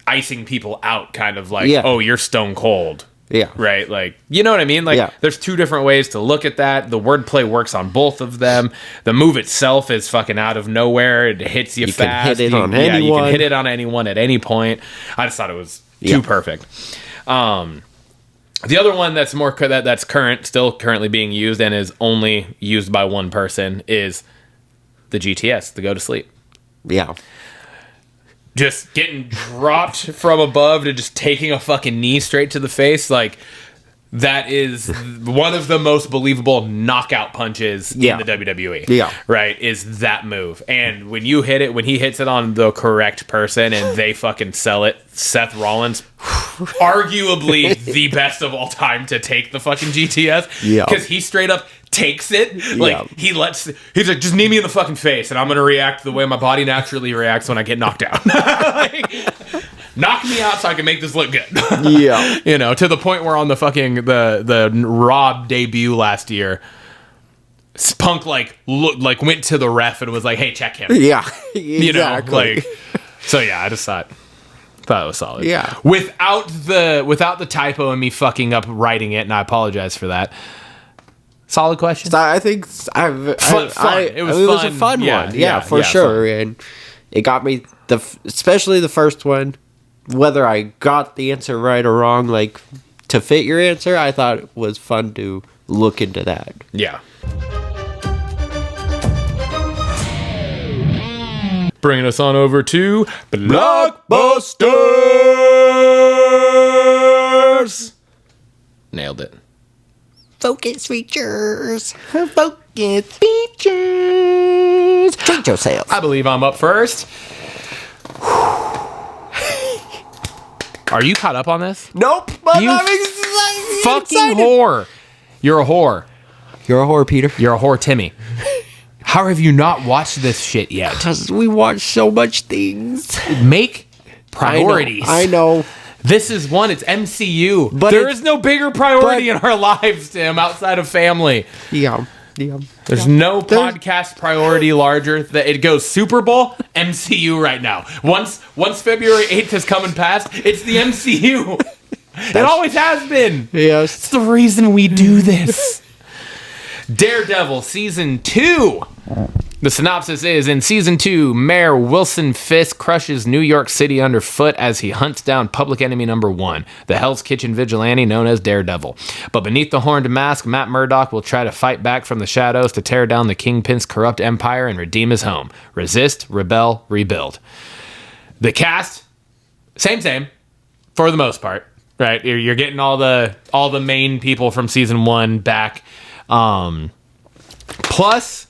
icing people out, kind of like, oh, you're Stone Cold. Yeah. Right? Like, you know what I mean? Like, there's 2 different ways to look at that. The wordplay works on both of them. The move itself is fucking out of nowhere. It hits you fast. Can hit it on anyone. You can hit it on anyone at any point. I just thought it was too perfect. The other one that's that's still currently being used and is only used by one person is the GTS, the Go to Sleep. Yeah. Just getting dropped from above to just taking a fucking knee straight to the face. Like, That is one of the most believable knockout punches in the WWE. Yeah. Right? Is that move. And when you hit it, when he hits it on the correct person and they fucking sell it, Seth Rollins, arguably the best of all time to take the fucking GTS. Yeah. Because he straight up takes it. Like, he's like, just knee me in the fucking face and I'm going to react the way my body naturally reacts when I get knocked out. Knock me out so I can make this look good. Yeah. You know, to the point where on the fucking the Raw debut last year, Punk went to the ref and was like, "Hey, check him." Yeah. You know, Exactly. so yeah, I just thought it was solid. Yeah. Without the typo and me fucking up writing it, and I apologize for that. Solid question. So I think Fun. it was a fun one. Yeah, for sure. Fun. And it got me especially the first one. Whether I got the answer right or wrong, like to fit your answer, I thought it was fun to look into that. Yeah. Bringing us on over to Blockbusters. Nailed it. Focus features. Focus features. Treat yourself. I believe I'm up first. Are you caught up on this? Nope. But You I'm fucking excited. whore. You're a whore. You're a whore, Peter. You're a whore, Timmy. How have you not watched this shit yet? Because we watch so much things. Make priorities. I know. This is one. It's MCU. But there is no bigger priority in our lives, Tim, outside of family. Yeah. There's no podcast priority larger. That it goes Super Bowl, MCU right now. Once February 8th has come and passed, it's the MCU. It always has been. Yes. It's the reason we do this. Daredevil Season 2. The synopsis is, in Season 2, Mayor Wilson Fisk crushes New York City underfoot as he hunts down public enemy number 1, the Hell's Kitchen vigilante known as Daredevil. But beneath the horned mask, Matt Murdock will try to fight back from the shadows to tear down the Kingpin's corrupt empire and redeem his home. Resist, rebel, rebuild. The cast, same, for the most part. Right? You're getting all the main people from Season 1 back. Plus...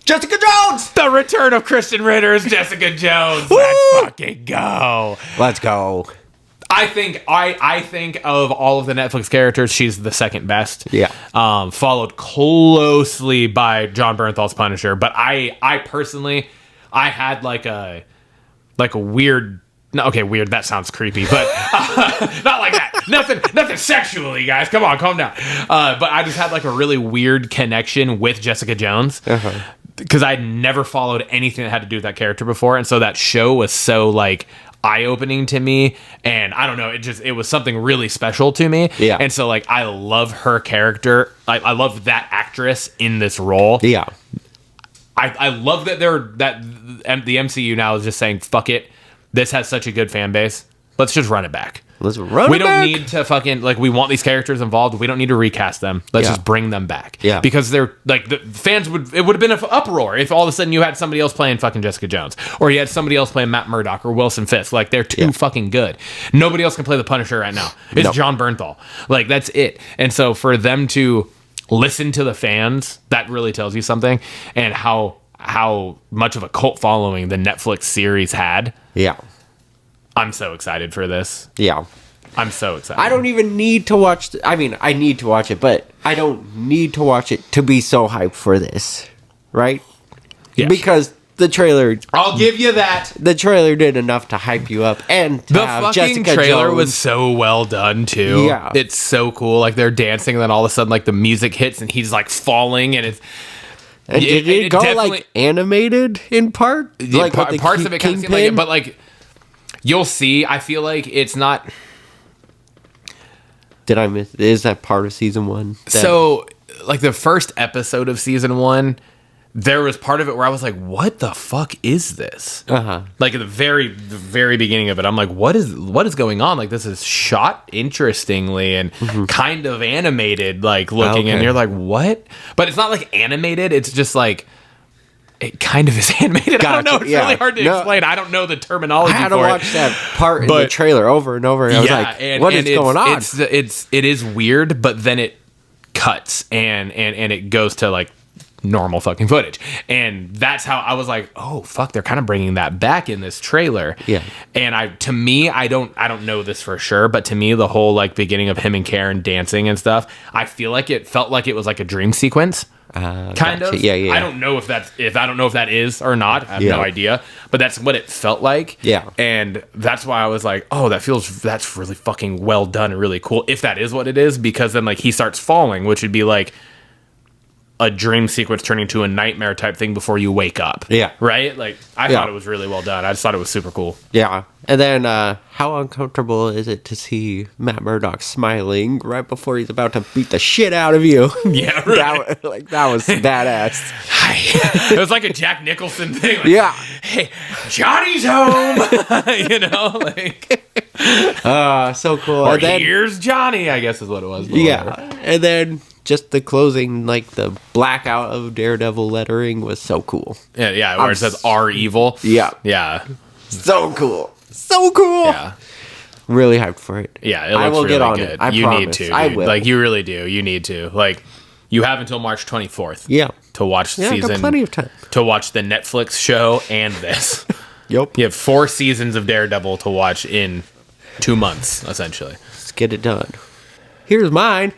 Jessica Jones! The return of Christian Ritter as Jessica Jones. Let's fucking go. Let's go. I think of all of the Netflix characters, she's the second best. Yeah. Followed closely by John Bernthal's Punisher. But I personally, I had like a weird... No, okay, weird. That sounds creepy, but not like that. Nothing sexually, guys. Come on, calm down. But I just had like a really weird connection with Jessica Jones. Because I'd never followed anything that had to do with that character before, and so that show was so like eye-opening to me, and I don't know, it was something really special to me. Yeah. And so like I love her character. I love that actress in this role. Yeah. I love that the MCU now is just saying fuck it. This has such a good fan base. Let's just run it back. Let's run We it don't back. need to fucking, like, we want these characters involved. We don't need to recast them. Let's just bring them back. Yeah. Because they're, like, the fans it would have been an uproar if all of a sudden you had somebody else playing fucking Jessica Jones. Or you had somebody else playing Matt Murdock or Wilson Fisk. Like, they're too fucking good. Nobody else can play the Punisher right now. It's John Bernthal. Like, that's it. And so for them to listen to the fans, that really tells you something. And how much of a cult following the Netflix series had. Yeah. I'm so excited for this. Yeah. I'm so excited. I don't even need to watch... I mean, I need to watch it, but I don't need to watch it to be so hyped for this. Right? Yes. Because the trailer... I'll give you that. The trailer did enough to hype you up, and to The have fucking Jessica trailer Jones. was so well done too. Yeah. It's so cool. Like they're dancing, and then all of a sudden, like the music hits, and he's like falling, and it's. And did it go definitely- like animated in part? Yeah, Like with the parts of it kind of seem like it, Kingpin? but like you'll see. I feel like it's not. Did I miss? Is that part of season 1? So, like the first episode of season 1, there was part of it where I was like, "What the fuck is this?" Like at the very beginning of it, I'm like, "What is going on?" Like this is shot interestingly and kind of animated, like looking, and Okay. you're like, "What?" But it's not like animated. It's just like It kind of is animated. I don't know. Gotcha, It's yeah. really hard to No. explain. I don't know the terminology I had to for watch it. that part in the But- trailer over and over, and I was like, "What is going on?" It is weird, but then it cuts and it goes to like normal fucking footage, and that's how I was like, oh fuck, they're kind of bringing that back in this trailer. Yeah. And I don't know this for sure, but to me the whole like beginning of him and Karen dancing and stuff, I feel like it felt like it was like a dream sequence. Kind Gotcha. of. Yeah. I don't know if that is or not. I have no idea. But that's what it felt like. Yeah. And that's why I was like, oh, that's really fucking well done and really cool. If that is what it is, because then like he starts falling, which would be like a dream sequence turning to a nightmare type thing before you wake up. Yeah. Right? Like I thought it was really well done. I just thought it was super cool. Yeah. And then, how uncomfortable is it to see Matt Murdock smiling right before he's about to beat the shit out of you? Yeah, right. that was badass. Hi. It was like a Jack Nicholson thing. Like, Yeah. Hey, Johnny's home. You know, like So cool. or And then, here's Johnny, I guess is what it was. But yeah. whatever. And then just the closing, like the blackout of Daredevil lettering was so cool. Yeah, where it says "Are evil." Yeah. Yeah, So cool. So cool. yeah, Really hyped for it. yeah. It looks I will really get on good. it. I you promise. need to. I dude. will. Like you really do. You need to. Like you have until March 24th. Yeah. To watch Yeah, I got season. plenty of time. To watch the Netflix show and this. Yup. You have 4 seasons of Daredevil to watch in 2 months, essentially. Let's get it done. Here's mine.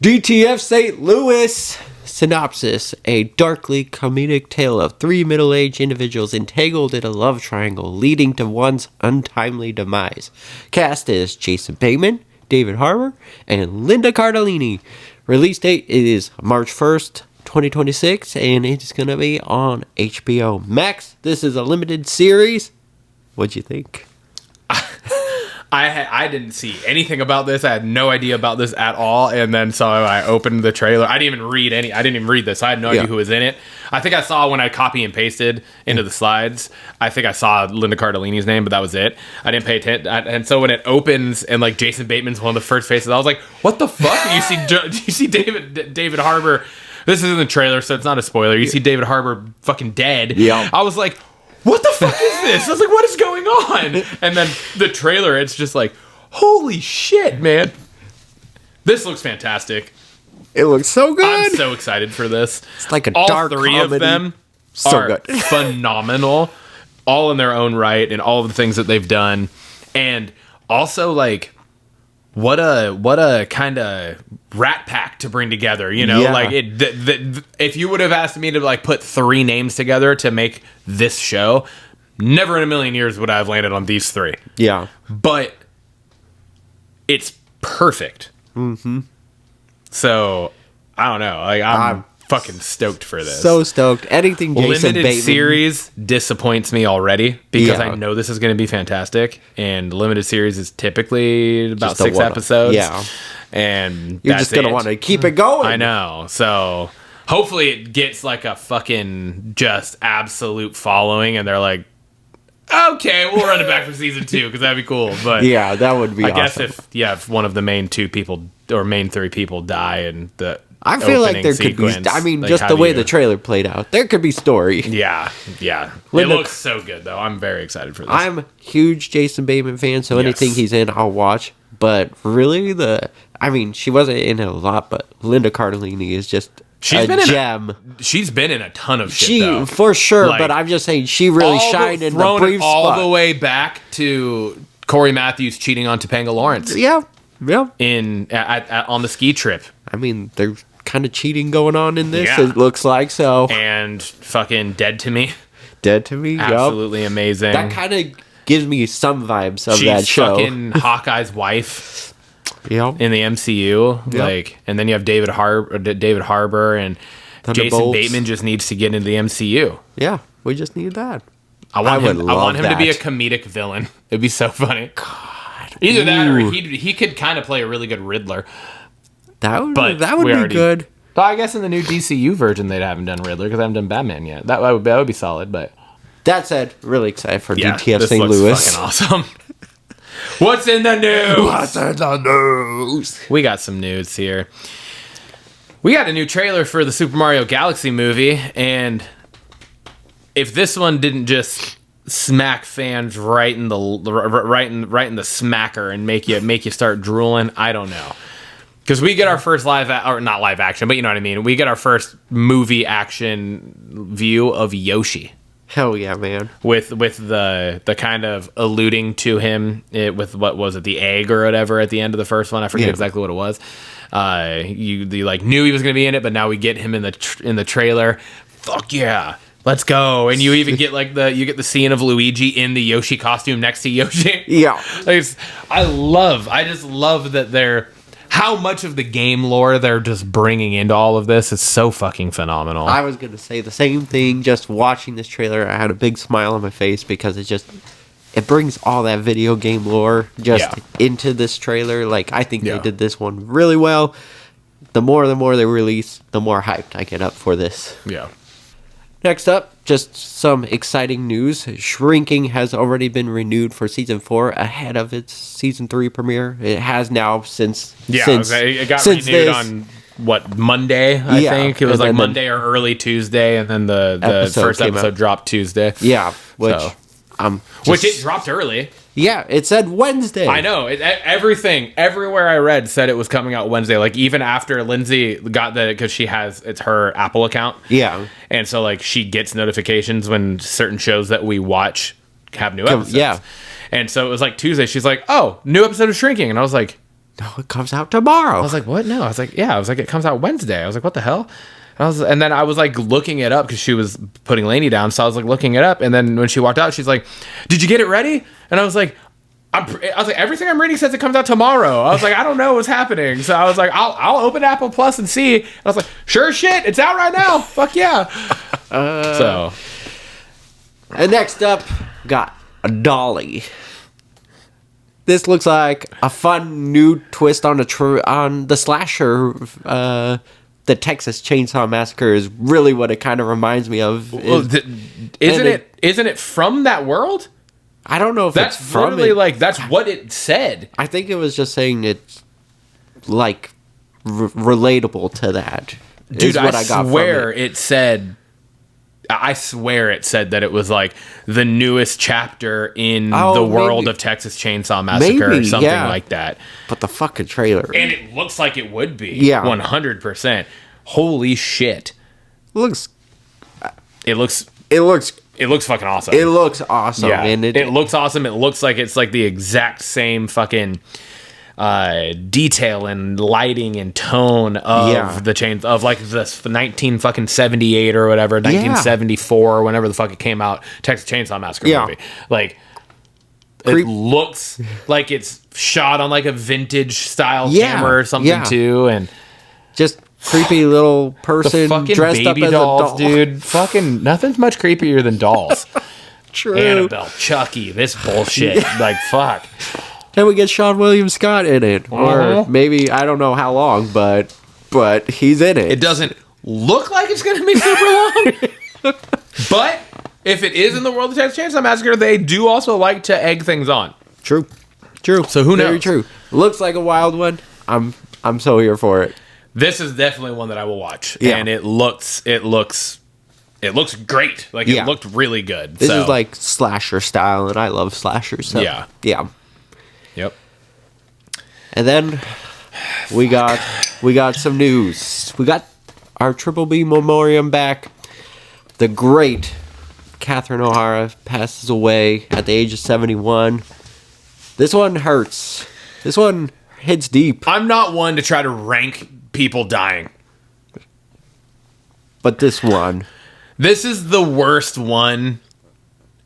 DTF St. Louis. Synopsis: a darkly comedic tale of 3 middle-aged individuals entangled in a love triangle leading to one's untimely demise. Cast is Jason Bateman, David Harbour, and Linda Cardellini. Release date is March 1st, 2026, and it's going to be on HBO Max. This is a limited series. What'd you think? I didn't see anything about this. I had no idea about this at all. And then so I opened the trailer. I didn't even read this. I had no idea who was in it. I think I saw when I copy and pasted into the slides, I think I saw Linda Cardellini's name, but that was it. I didn't pay attention. And so when it opens and like Jason Bateman's one of the first faces, I was like, what the fuck? And you see David Harbour. This is in the trailer, so it's not a spoiler. You see David Harbour fucking dead. Yeah. I was like, what the fuck is this? I was like, what is going on? And then the trailer, it's just like, holy shit, man. This looks fantastic. It looks so good. I'm so excited for this. It's like a all dark 3 comedy. of them So are good. phenomenal, all in their own right, and all of the things that they've done. And also, like, what a kind of rat pack to bring together, you know? Yeah. Like, if you would have asked me to, like, put 3 names together to make this show, never in a million years would I have landed on these 3. Yeah. But it's perfect. Mm-hmm. So, I don't know. Like, I'm fucking stoked for this. So stoked. Anything Jason Limited Bateman. series disappoints me already because Yeah. I know this is going to be fantastic. And limited series is typically about Just a 6 one-off. episodes. Yeah. And You're that's just going to it. want to keep it going. I know. So hopefully it gets like a fucking just absolute following and they're like, okay, we'll run it back for season 2 because that'd be cool. But Yeah, that would be I awesome. guess if one of the main 2 people or main 3 people die and the I feel like opening there could be. sequence, I mean, like, just how the do way you- the trailer played out, there could be story. Yeah. Linda- It looks so good, though. I'm very excited for this. I'm a huge Jason Bateman fan, so Yes. anything he's in, I'll watch. But really, she wasn't in it a lot, but Linda Cardellini is just She's a been in gem. She's been in a ton of shit, though. For sure, Like, but I'm just saying she really shined in the thrown brief it all spot. the way back to Corey Matthews cheating on Topanga Lawrence Yeah. on the ski trip. I mean, there's kind of cheating going on in this. Yeah. It looks like so. And fucking Dead to Me. Dead to me. Yup. Absolutely amazing. That kind of gives me some vibes of She's that show. fucking Hawkeye's wife Yep. in the MCU. Yep. Like, and then you have David Harbour and Jason Thunderbolts. Bateman just needs to get into the MCU. Yeah, we just need that. I want would him love to be a that. comedic villain. It'd be so funny. Either that or he could kind of play a really good Riddler. That would But be we already- good. But I guess in the new DCU version they haven't done Riddler because I haven't done Batman yet. That would be solid. But That said, really excited for yeah, DTF this St. looks Louis. fucking awesome. What's in the news? in the news? We got some news here. We got a new trailer for the Super Mario Galaxy movie, and if this one didn't just smack fans right in the smacker and make you start drooling, I don't know. Because we get our first not live action, but you know what I mean. We get our first movie action view of Yoshi. Hell yeah, man. With the kind of alluding to him with what was it, the egg or whatever at the end of the first one. I forget exactly what it was. You like knew he was going to be in it, but now we get him in the trailer. Fuck yeah. Let's go. And you even get the scene of Luigi in the Yoshi costume next to Yoshi. Yeah. I just love that how much of the game lore they're just bringing into all of this is so fucking phenomenal. I was going to say the same thing. Just watching this trailer, I had a big smile on my face because it brings all that video game lore into this trailer. Like, I think they did this one really well. The more they release, the more hyped I get up for this. Yeah. Next up, just some exciting news. Shrinking has already been renewed for season 4 ahead of its season 3 premiere. It has now since it got renewed on Monday, I think. It was like Monday or early Tuesday, and then the first episode dropped Tuesday. Yeah, which it dropped early. Yeah, it said Wednesday. I know. Everywhere I read said it was coming out Wednesday. Like, even after Lindsay got because it's her Apple account. Yeah. And so, like, she gets notifications when certain shows that we watch have new episodes. Yeah. And so it was like Tuesday. She's like, oh, new episode of Shrinking. And I was like, no, it comes out tomorrow. I was like, what? No. I was like, it comes out Wednesday. I was like, what the hell? And then I was like looking it up because she was putting Lainey down. So I was like looking it up. And then when she walked out, she's like, did you get it ready? And I was like, everything I'm reading says it comes out tomorrow. I was like, I don't know what's happening. So I was like, I'll open Apple Plus and see. And I was like, sure as shit, it's out right now. Fuck yeah. And next up, got a Dolly. This looks like a fun new twist on the slasher. The Texas Chainsaw Massacre is really what it kind of reminds me of. Isn't it from that world? I don't know if that's it's from literally it. Like that's what it said. I think it was just saying it's like relatable to that. Dude, I swear it said. I swear it said that it was like the newest chapter in the world of Texas Chainsaw Massacre or something like that. But the fucking trailer. And it looks like it would be. Yeah. 100%. Holy shit. It looks fucking awesome. It looks awesome. Yeah. And it looks awesome. It looks like it's like the exact same fucking detail and lighting and tone of the chains of like this 1978 or whatever, 1974 or whenever the fuck it came out, Texas Chainsaw Massacre movie. Like it looks like it's shot on like a vintage style camera or something too, and just creepy little person dressed up as dolls, a doll. dude. Fucking nothing's much creepier than dolls. True. Annabelle, Chucky, this bullshit. Like fuck. Then we get Sean William Scott in it. Or maybe, I don't know how long, but he's in it. It doesn't look like it's going to be super long. But if it is in the world of Texas Chainsaw Massacre, they do also like to egg things on. True. So who knows? Very true. Looks like a wild one. I'm so here for it. This is definitely one that I will watch. Yeah. And it looks great. Like it looked really good. This is like slasher style, and I love slashers. So yeah. Yep. And then we got some news. We got our Triple B Memoriam back. The great Catherine O'Hara passes away at the age of 71. This one hurts. This one hits deep. I'm not one to try to rank people dying. But this one. This is the worst one.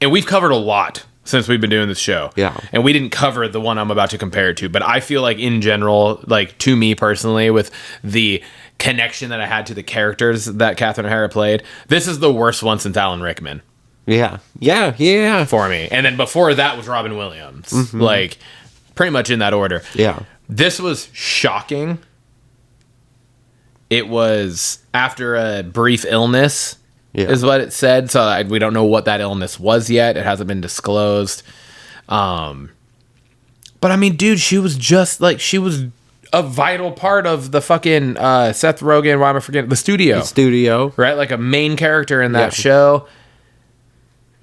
And we've covered a lot since we've been doing this show. Yeah. And we didn't cover the one I'm about to compare it to, but I feel like in general, like to me personally, with the connection that I had to the characters that Catherine O'Hara played, this is the worst one since Alan Rickman. Yeah. For me. And then before that was Robin Williams. Mm-hmm. Like, pretty much in that order. Yeah. This was shocking. It was after a brief illness. Is what it said. So we don't know what that illness was yet. It hasn't been disclosed. But I mean, dude, she was a vital part of the fucking Seth Rogen, why am I forgetting? The studio. Right? Like a main character in that show.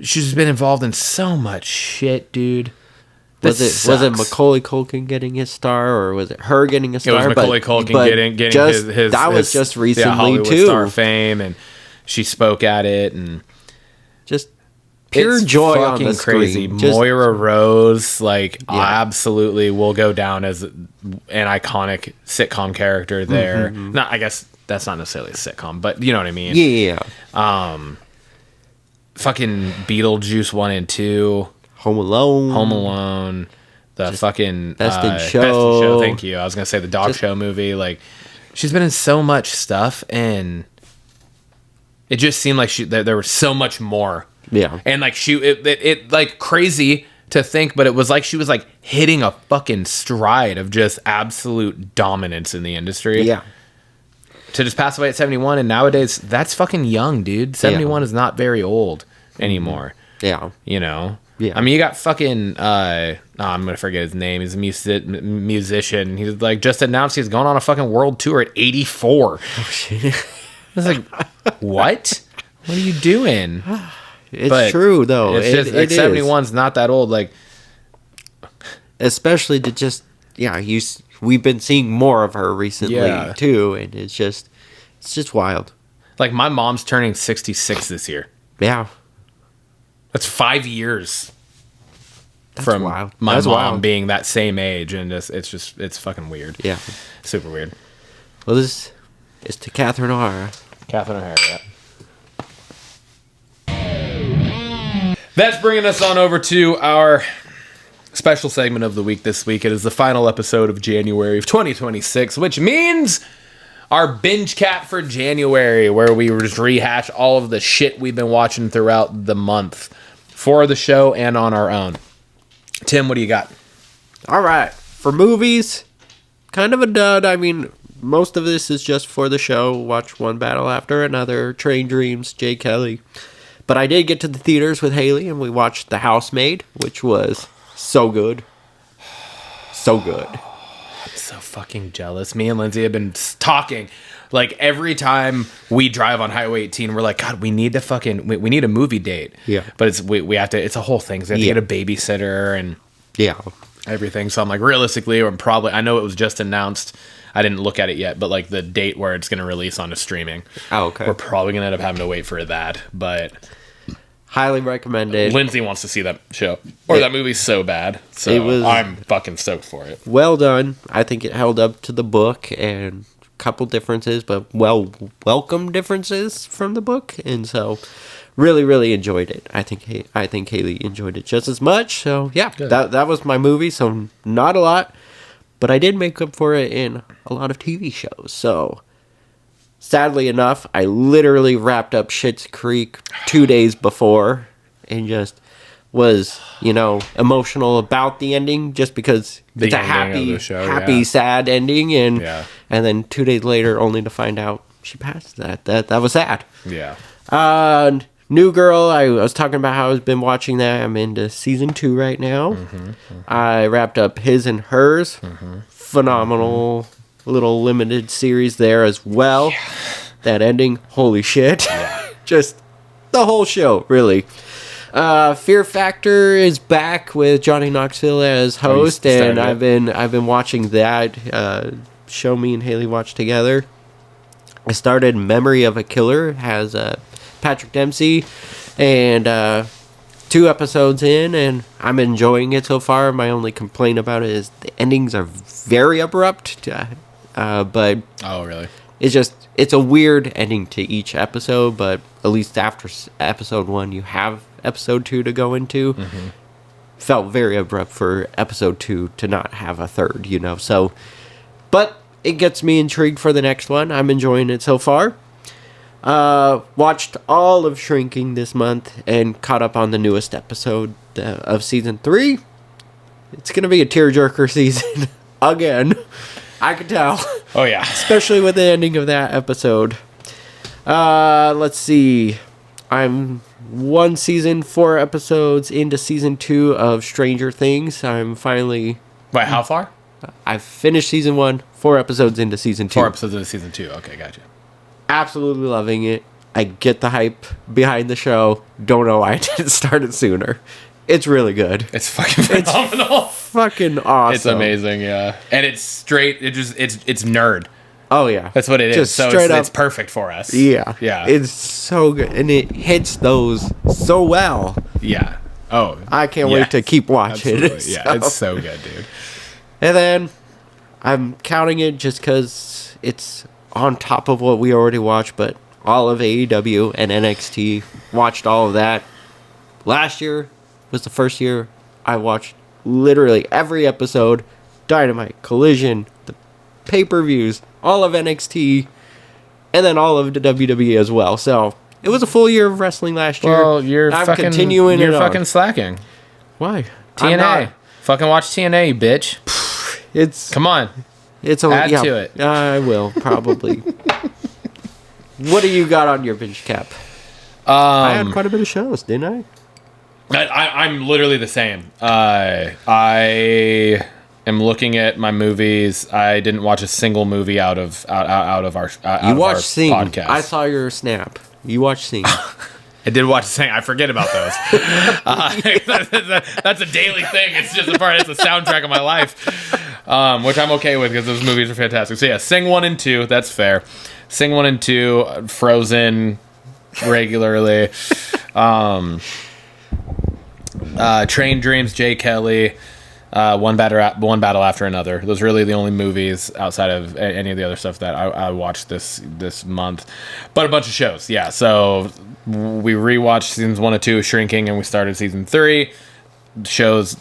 she's been involved in so much shit, dude. Was it Macaulay Culkin getting his star, or was it her getting a star? It was Macaulay Culkin getting his that was just recently Hollywood too. Star fame, and she spoke at it, and just pure joy on the crazy. screen. Moira Rose, absolutely will go down as an iconic sitcom character there. Not, I guess that's not necessarily a sitcom, but you know what I mean. Yeah. Fucking Beetlejuice 1 and 2. Home Alone. The just fucking Best in Show. Best in Show. Thank you. I was gonna say the dog show movie. Like, she's been in so much stuff, and it just seemed like there was so much more. Yeah. And like it like crazy to think, but it was like she was like hitting a fucking stride of just absolute dominance in the industry. Yeah. To just pass away at 71, and nowadays that's fucking young, dude. 71 is not very old anymore. Yeah. You know. Yeah. I mean, you got fucking I'm gonna forget his name. He's a musician. He's like just announced he's going on a fucking world tour at 84. Oh shit. I was like, what? What are you doing? It's true though. It's just like 71's not that old. Like, especially to just we've been seeing more of her recently too, and it's just wild. Like, my mom's turning 66 this year. Yeah. That's 5 years from wild. My mom being that same age, and it's fucking weird. Yeah, super weird. Well, this is to Catherine O'Hara. Yeah. That's bringing us on over to our special segment of the week this week. It is the final episode of January of 2026, which means our Bingecap for January, where we just rehash all of the shit we've been watching throughout the month for the show and on our own. Tim, what do you got? All right. For movies, kind of a dud. I mean, most of this is just for the show. Watch one battle after another. Train Dreams, Jay Kelly. But I did get to the theaters with Haley, and we watched The Housemaid, which was so good. So good. I'm so fucking jealous. Me and Lindsay have been talking. Like, every time we drive on Highway 18, we're like, God, we need to fucking, we need a movie date. Yeah. But we have to, it's a whole thing. So we have to get a babysitter and everything. So I'm like, realistically, I know it was just announced. I didn't look at it yet, but like the date where it's going to release on a streaming. Oh, okay. We're probably going to end up having to wait for that, but highly recommended. Lindsay wants to see that show or that movie's so bad. So I'm fucking stoked for it. Well done. I think it held up to the book, and couple differences, but welcome differences from the book, and so really enjoyed it. I think Haley enjoyed it just as much. So yeah, that was my movie. So not a lot, but I did make up for it in a lot of TV shows. So sadly enough, I literally wrapped up Schitt's Creek 2 days before, and just was emotional about the ending, just because it's a happy sad ending, and then 2 days later only to find out she passed. That was sad. New Girl, I was talking about how I've been watching that. I'm into season 2 right now. I wrapped up His and Hers. Phenomenal little limited series there as well. That ending, holy shit. Just the whole show, really. Fear Factor is back with Johnny Knoxville as host, and I've been watching that show me and Haley watched together. I started Memory of a Killer, has Patrick Dempsey, and 2 episodes in, and I'm enjoying it so far. My only complaint about it is the endings are very abrupt, but oh really? It's a weird ending to each episode, but at least after episode 1, you have episode 2 to go into. Felt very abrupt for episode 2 to not have a third, so, but it gets me intrigued for the next one. I'm enjoying it so far. Watched all of Shrinking this month and caught up on the newest episode of season 3. It's gonna be a tearjerker season again. I can tell. Oh yeah. Especially with the ending of that episode. Let's see. I'm 1 season, 4 episodes into season 2 of Stranger Things. I'm finally... Wait, how far? I've finished season 1, 4 episodes into season 2. 4 episodes into season 2. Okay, gotcha. Absolutely loving it. I get the hype behind the show. Don't know why I didn't start it sooner. It's really good. It's fucking phenomenal. Fucking awesome. It's amazing, yeah. And it's straight. It's nerd. Oh yeah, That's what it is. Just So straight up. it's perfect for us. Yeah, Yeah. It's so good, and it hits those so well. Yeah. Oh, I can't yes. wait to keep watching it. Absolutely. Yeah, it's so good, dude. And then I'm counting it just because it's on top of what we already watched, but all of AEW and NXT, watched all of that. Last year was the first year I watched literally every episode, Dynamite, Collision, the pay-per-views, all of NXT, and then all of the WWE as well. So it was a full year of wrestling last year. Well, you're continuing You're it on. fucking slacking. Why? I'm TNA. not. Fucking watch TNA, you bitch. It's Come on. It's a, Add to it. I will probably. What do you got on your Bingecap? I had quite a bit of shows, didn't I? I'm literally the same. I am looking at my movies. I didn't watch a single movie out of our You watched Sing. podcast. I saw your snap. You watched Sing. I did watch Sing. I forget about those. That's a daily thing. It's just a part. It's a soundtrack of my life, which I'm okay with because those movies are fantastic. So yeah, Sing 1 and 2. That's fair. Sing 1 and 2. Frozen regularly. Train Dreams. Jay Kelly. One battle after another. Those are really the only movies outside of any of the other stuff that I watched this month. But a bunch of shows, yeah. So we rewatched seasons 1 and 2 of Shrinking, and we started season 3. Shows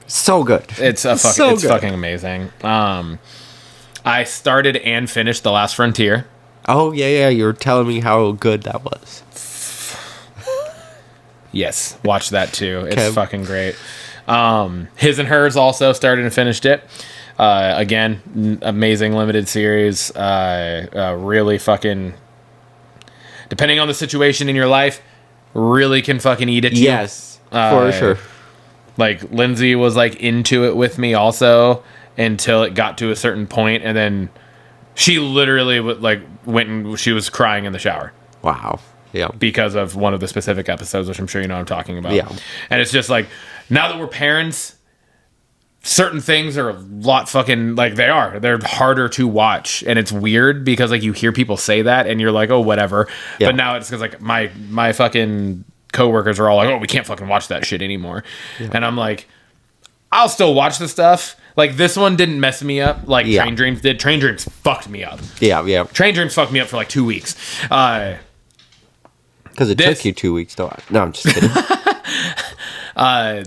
So good. it's fucking amazing. I started and finished The Last Frontier. Oh yeah. You were telling me how good that was. Yes, watch that too. It's Kev. fucking great. His and Hers also started and finished it. Again, amazing limited series. Really fucking, depending on the situation in your life, really can fucking eat at you. Yes, for sure. Like Lindsay was like into it with me also until it got to a certain point, and then she literally went and she was crying in the shower. Wow. Yeah. Because of one of the specific episodes, which I'm sure you know what I'm talking about. Yeah. And it's just like, now that we're parents, certain things are a lot fucking, like, they're harder to watch. And it's weird because, like, you hear people say that and you're like, oh, whatever. Yeah. But now it's because, like, my fucking coworkers are all like, oh, we can't fucking watch that shit anymore. Yeah. And I'm like, I'll still watch the stuff. Like, this one didn't mess me up like Train Dreams did. Train Dreams fucked me up. Yeah. Train Dreams fucked me up for like 2 weeks. Because it took you 2 weeks to watch. No, I'm just kidding.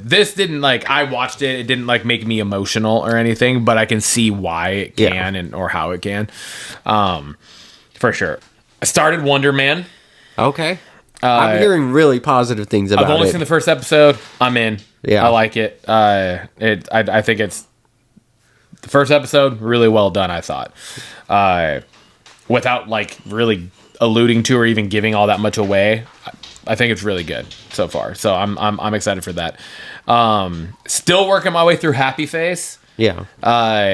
This didn't, like, I watched it. It didn't, like, make me emotional or anything, but I can see why it can or how it can. For sure. I started Wonder Man. Okay. I'm hearing really positive things about it. I've only seen the first episode. I'm in. Yeah. I like it. I think it's the first episode, really well done, I thought. Without, like, really alluding to or even giving all that much away, I think it's really good so far. So I'm excited for that. Still working my way through Happy Face. Yeah.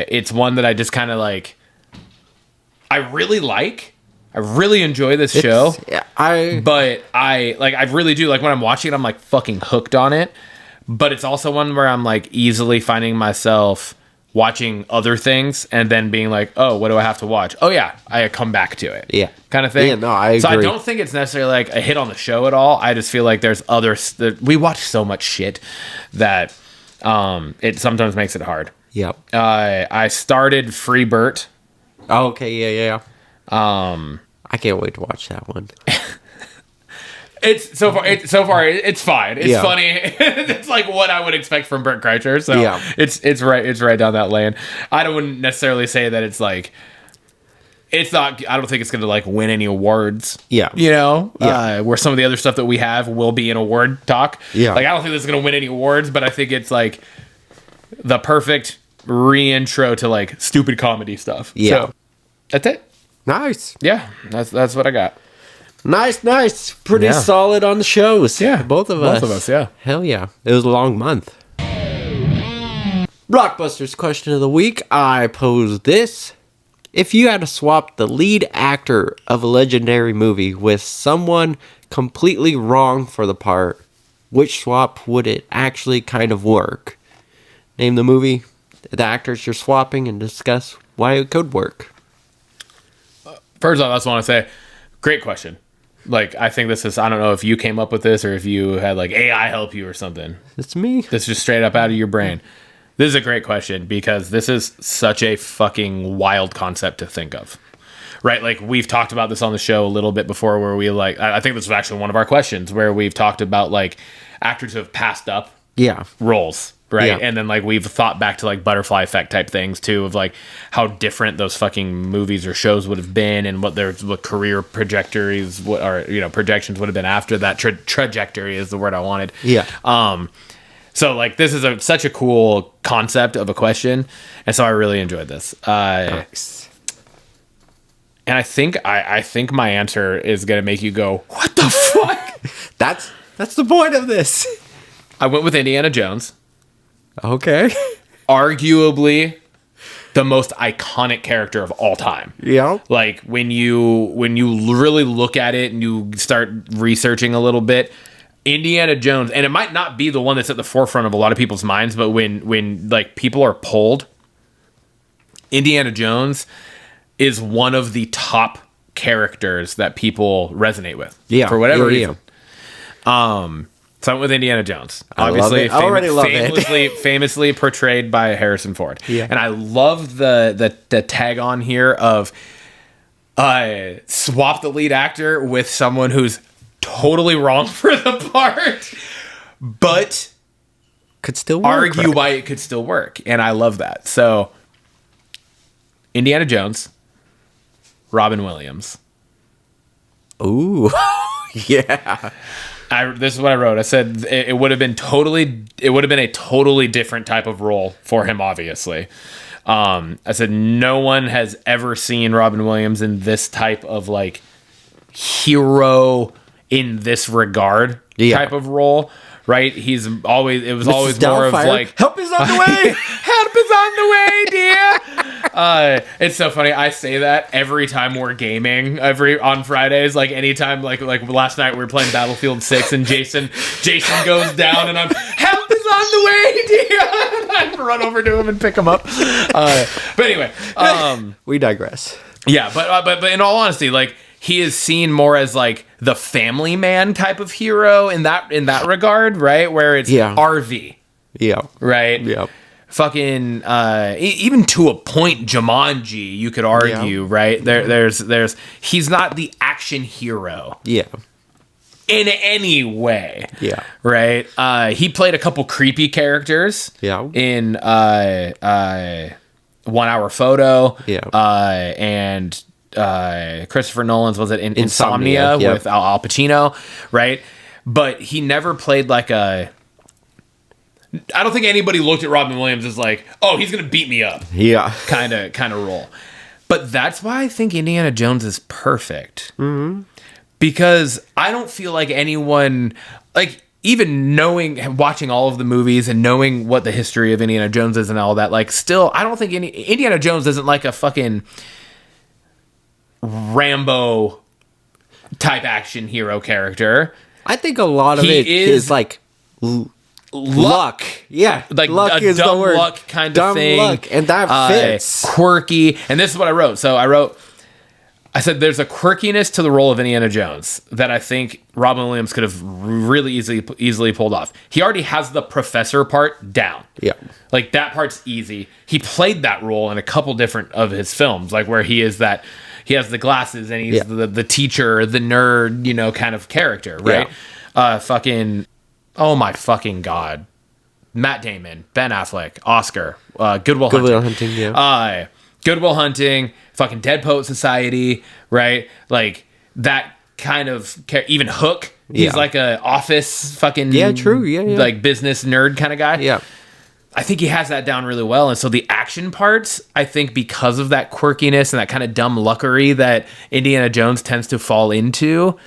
It's one that I just kind of like. I really enjoy this show. But I really do, like, when I'm watching it, I'm like fucking hooked on it. But it's also one where I'm like easily finding myself watching other things and then being like, oh, what do I have to watch? Oh yeah, I come back to it. Yeah. Kind of thing. Yeah, no, I agree. So I don't think it's necessarily like a hit on the show at all. I just feel like there's we watch so much shit that it sometimes makes it hard. Yep. I started Free Burt. Oh, okay, yeah. I can't wait to watch that one. It's fine. It's funny. It's like what I would expect from Burt Kreischer. So yeah. It's right down that lane. I wouldn't necessarily say that it's like, it's not, I don't think it's going to like win any awards. Yeah. You know, where some of the other stuff that we have will be an award talk. Yeah. Like, I don't think this is going to win any awards, but I think it's like the perfect re-intro to like stupid comedy stuff. Yeah. So that's it. Nice. Yeah. That's what I got. Nice. Pretty solid on the shows. Yeah. Both of us, yeah. Hell yeah. It was a long month. Blockbusters question of the week. I pose this. if you had to swap the lead actor of a legendary movie with someone completely wrong for the part, which swap would it actually kind of work? Name the movie, the actors you're swapping, and discuss why it could work. First off, I just want to say, great question. Like, I think this is, I don't know if you came up with this or if you had like AI help you or something. It's me. This is just straight up out of your brain. This is a great question because this is such a fucking wild concept to think of. Right? Like, we've talked about this on the show a little bit before where we like, I think this was actually one of our questions where we've talked about like actors who have passed up roles. Right. Yeah. And then like we've thought back to like butterfly effect type things too, of like how different those fucking movies or shows would have been and what career trajectories, projections would have been after that. Trajectory is the word I wanted. Yeah. So like this is such a cool concept of a question. And so I really enjoyed this. Nice. And I think my answer is going to make you go, what the fuck? That's the point of this. I went with Indiana Jones. Okay. Arguably the most iconic character of all time. Yeah. Like when you really look at it and you start researching a little bit, Indiana Jones, and it might not be the one that's at the forefront of a lot of people's minds, but when like people are polled, Indiana Jones is one of the top characters that people resonate with. Yeah. For whatever yeah, reason. So I went with Indiana Jones. I Obviously, love it. I already love it. famously portrayed by Harrison Ford. Yeah. And I love the tag on here of swap the lead actor with someone who's totally wrong for the part, but could still work, argue why it could still work. And I love that. So Indiana Jones, Robin Williams. Ooh. Yeah. This is what I wrote. I said it would have been a totally different type of role for him, obviously. I said no one has ever seen Robin Williams in this type of like hero in this regard type of role, right? It was Mrs. always more of Doubtfire, like, help is on the way. help is on the way, dear. It's so funny. I say that every time we're gaming, on Fridays. Like anytime, like last night we were playing Battlefield 6, and Jason goes down, and I'm help is on the way, dear. I run over to him and pick him up. But anyway, We digress. yeah. But in all honesty, like he is seen more as like the family man type of hero in that regard, right? Where it's RV, Yeah. right? Yeah. Fucking even to a point, Jumanji, you could argue, right? There's he's not the action hero Yeah. in any way. Yeah. Right? He played a couple creepy characters in 1 Hour Photo. Yeah. And Christopher Nolan's, was it Insomnia yeah. with Al Pacino, right? But he never played like I don't think anybody looked at Robin Williams as like, oh, he's gonna beat me up. Yeah. Kind of role. But that's why I think Indiana Jones is perfect. Mm-hmm. Because I don't feel like anyone, like even watching all of the movies and knowing what the history of Indiana Jones is and all that, like still, I don't think Indiana Jones isn't like a fucking Rambo type action hero character. I think a lot of it is like luck. Yeah. Like luck a is dumb the word. luck kind of Dumb thing. luck. And that fits. Quirky. And this is what I wrote. So I said there's a quirkiness to the role of Indiana Jones that I think Robin Williams could have really easily pulled off. He already has the professor part down. Yeah. Like that part's easy. He played that role in a couple different of his films, like where he has the glasses and he's the teacher, the nerd, kind of character, right? Yeah. Oh my fucking God. Matt Damon, Ben Affleck, Oscar, Good Will Hunting. Yeah. Good Will Hunting, fucking Dead Poet Society, right? Like that kind of even Hook. He's like a office fucking true. Yeah. Like business nerd kind of guy. Yeah. I think he has that down really well. And so the action parts, I think because of that quirkiness and that kind of dumb luckery that Indiana Jones tends to fall into,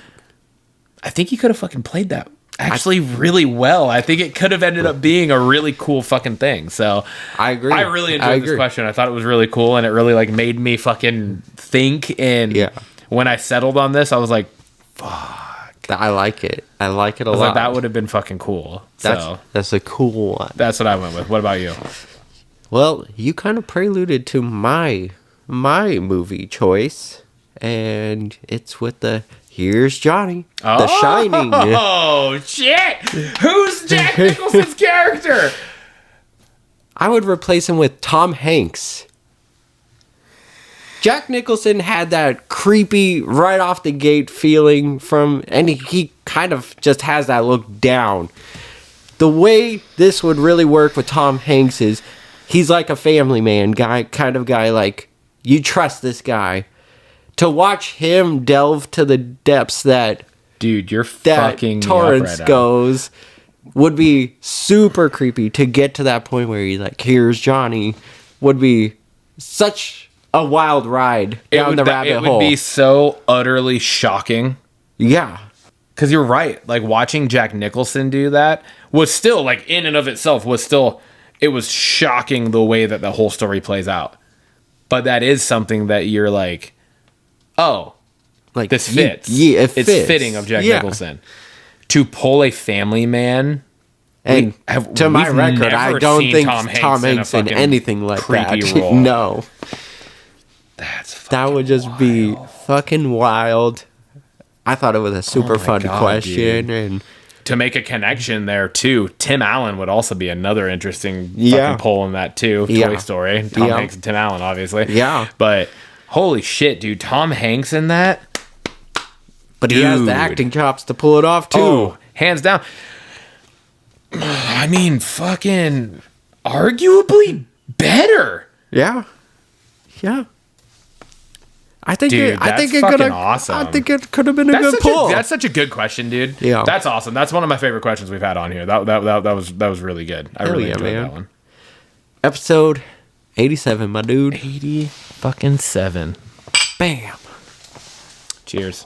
I think he could have fucking played that actually really well. I think it could have ended up being a really cool fucking thing. So I agree. I really enjoyed this question. I thought it was really cool, and it really like made me fucking think. And when I settled on this, I was like, fuck. I like it. I like it a lot. Like, that would have been fucking cool. That's a cool one. That's what I went with. What about you? Well, you kind of preluded to my movie choice, and it's with the Here's Johnny, The Shining. Oh shit! Who's Jack Nicholson's character? I would replace him with Tom Hanks. Jack Nicholson had that creepy, right off the gate feeling and he kind of just has that look down. The way this would really work with Tom Hanks is he's like a family man kind of guy, like you trust this guy. To watch him delve to the depths that dude, you're fucking Torrance right goes would be super creepy. To get to that point where he's like, here's Johnny, would be such a wild ride down the rabbit hole. It would be so utterly shocking. Yeah. Because you're right. Like, watching Jack Nicholson do that was still, like, in and of itself, it was shocking the way that the whole story plays out. But that is something that you're like, oh, like this fits. It's fitting of Jack Nicholson. To pull a family man. And to my record, I don't think Tom Hanks in anything like that. Role. No. That would just be fucking wild. I thought it was a super fun question. Dude. And to make a connection there too, Tim Allen would also be another interesting fucking pull in that too. Toy Story. Tom Hanks and Tim Allen, obviously. Yeah. But holy shit, dude, Tom Hanks in that. But he has the acting chops to pull it off too. Oh, hands down. I mean, fucking arguably better. Yeah. Yeah. I think dude, I think it could have been a good pull. That's such a good question, dude. Yeah. That's awesome. That's one of my favorite questions we've had on here. That was really good. I really enjoyed that one. Episode 87, my dude. 87. Bam. Cheers.